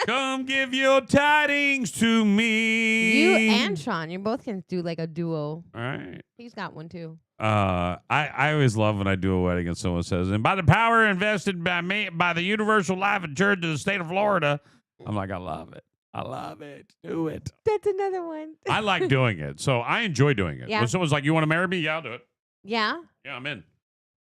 Come give your tidings to me. You and Sean, you both can do like a duo. All right. He's got one too. I always love when I do a wedding and someone says, and by the power invested by me, by the Universal Life and Church of the state of Florida. I'm like, I love it. I love it. Do it. That's another one. I like doing it. So I enjoy doing it. Yeah. When someone's like, you want to marry me? Yeah, I'll do it. Yeah. Yeah, I'm in.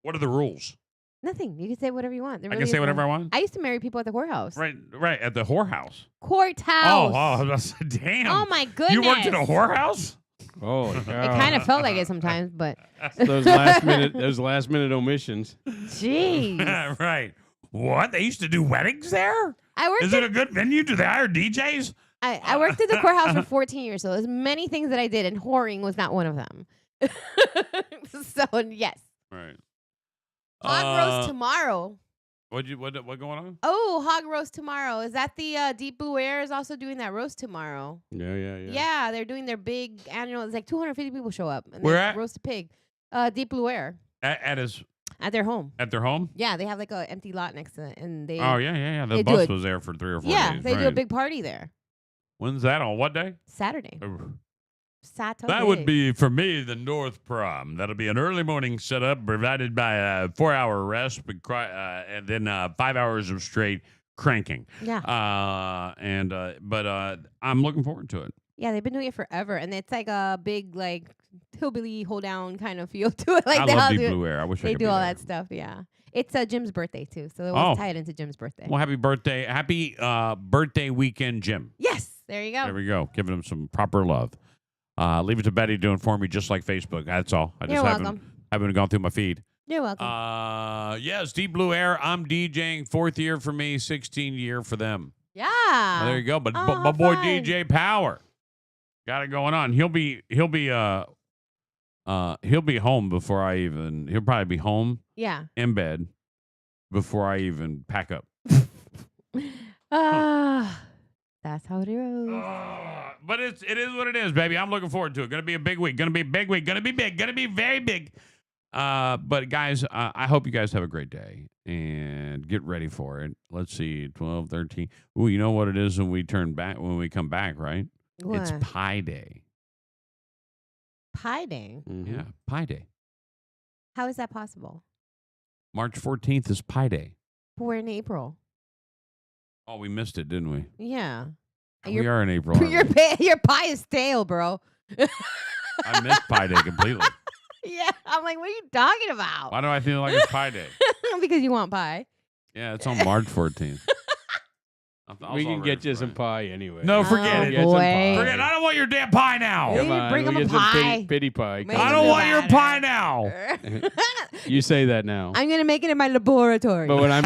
What are the rules? Nothing. You can say whatever you want. I can say whatever I want? I used to marry people at the courthouse. Right, at the whorehouse. Courthouse. Oh, I was about to say, damn. Oh, my goodness. You worked at a whorehouse? Oh, It kind of felt like it sometimes, but those last minute omissions. jeez. Right. What? They used to do weddings there? Is it a good venue? Do they hire DJs? I worked at the courthouse for 14 years, so there's many things that I did, and whoring was not one of them. So, yes. Right. Hog roast tomorrow. What going on? Oh, hog roast tomorrow. Is that the Deep Blue Air is also doing that roast tomorrow? Yeah. Yeah, they're doing their big annual. It's like 250 people show up. And Where they at? roast a pig. Deep Blue Air. At Their home. their home? Yeah, they have like an empty lot next to it, and they. Oh yeah. The they do bus it. was there for 3 or 4 Yeah, days. they do a right. big party there. When's that on? What day? Saturday. Saturday. That would be, for me, the North Prom. That'll be an early morning setup provided by a 4-hour rest and then 5 hours of straight cranking. Yeah. But I'm looking forward to it. Yeah, they've been doing it forever, and it's like a big like hillbilly hold down kind of feel to it. Like I they love all Deep do. Blue Air. I wish I They could do be all there. that stuff. Yeah, it's Jim's birthday too, so it Oh. was tied into Jim's birthday. Well, happy birthday. Happy birthday weekend, Jim. Yes, there you go. There we go. Giving him some proper love. Leave it to Betty doing for me just like Facebook. That's all. I You're just welcome. haven't gone through my feed. You're welcome. Yes, Deep Blue Air. I'm DJing. 4th year for me, 16th year for them. yeah. Oh, there you go. But Oh, my how boy fun. DJ Power got it going on. He'll be home before I even. He'll probably be home Yeah. in bed before I even pack up. That's how it goes. But it is what it is, baby. I'm looking forward to it. Gonna be a big week. Gonna be a big week. Gonna be big. Gonna be very big. But guys, I hope you guys have a great day and get ready for it. Let's see, 12, 13. Ooh, you know what it is when we come back, right? It's What? Pie Day. Pie Day. Mhm. Yeah, Pie Day. How is that possible? March 14th is Pie Day. We're in April. Oh, we missed it, didn't we? Yeah. We are in April. aren't Your pie is stale, bro. I missed Pie Day completely. Yeah. I'm like, what are you talking about? Why do I feel like it's Pie Day? Because you want pie. Yeah, it's on March 14th. We can get you some pie anyway. No, forget Oh, it. Get some boy. pie. Forget. I don't want your damn pie now. Hey, Come on, bring we'll 'em a get some pie. pity pie. Make I it don't want your better. pie now. You say that now. I'm going to make it in my laboratory. But when I'm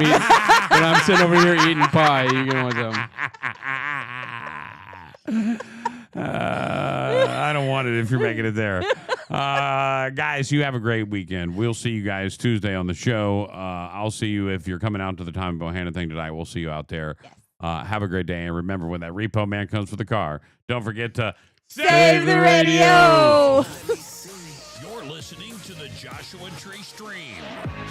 sitting over here eating pie, you're gonna want some. I don't want it if you're making it there. Guys, you have a great weekend. We'll see you guys Tuesday on the show. I'll see you if you're coming out to the Tommy Bohannon thing tonight. We'll see you out there. Yes. Have a great day. And remember, when that repo man comes for the car, don't forget to Save the radio. You're listening to the Joshua Tree Stream.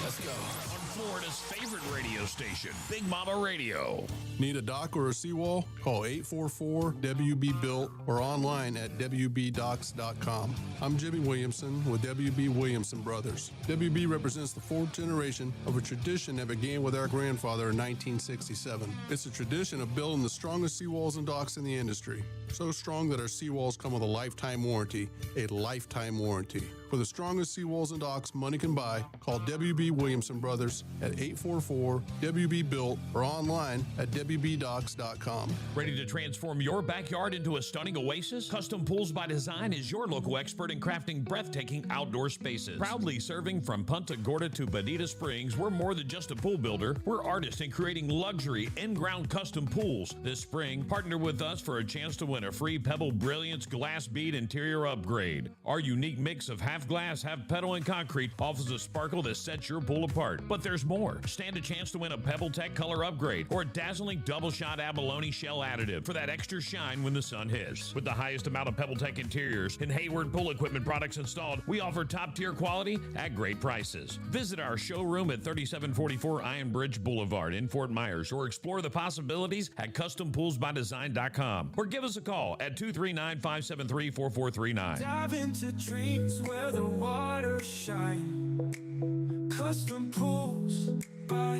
Let's go. On Florida's favorite radio station, Big Mama Radio. Need a dock or a seawall? Call 844-WB-BUILT or online at WBDocks.com. I'm Jimmy Williamson with WB Williamson Brothers. WB represents the fourth generation of a tradition that began with our grandfather in 1967. It's a tradition of building the strongest seawalls and docks in the industry. So strong that our seawalls come with a lifetime warranty. A lifetime warranty. For the strongest seawalls and docks money can buy, call WB Williamson Brothers at 844-WB-BUILT or online at WBDocks.com. Ready to transform your backyard into a stunning oasis? Custom Pools by Design is your local expert in crafting breathtaking outdoor spaces. Proudly serving from Punta Gorda to Bonita Springs, we're more than just a pool builder. We're artists in creating luxury in-ground custom pools. This spring, partner with us for a chance to win a free Pebble Brilliance glass bead interior upgrade. Our unique mix of half glass, half pedal, and concrete offers a sparkle that sets your pool apart. But there's more. Stand a chance to win a PebbleTech color upgrade or a dazzling double shot abalone shell additive for that extra shine when the sun hits. With the highest amount of PebbleTech interiors and Hayward pool equipment products installed, we offer top-tier quality at great prices. Visit our showroom at 3744 Iron Bridge Boulevard in Fort Myers or explore the possibilities at custompoolsbydesign.com or give us a call at 239-573-4439. Dive into dreams where the water shine. Custom pools by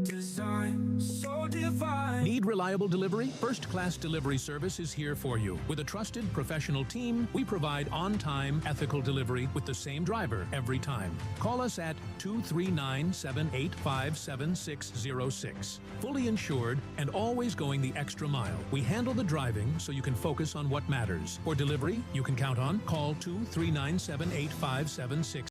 design, so divine. Need reliable delivery? First Class Delivery Service is here for you. With a trusted professional team, we provide on-time, ethical delivery with the same driver every time. Call us at 239-785-7606. Fully insured and always going the extra mile. We handle the driving so you can focus on what matters. For delivery, you can count on call 239-785-7606.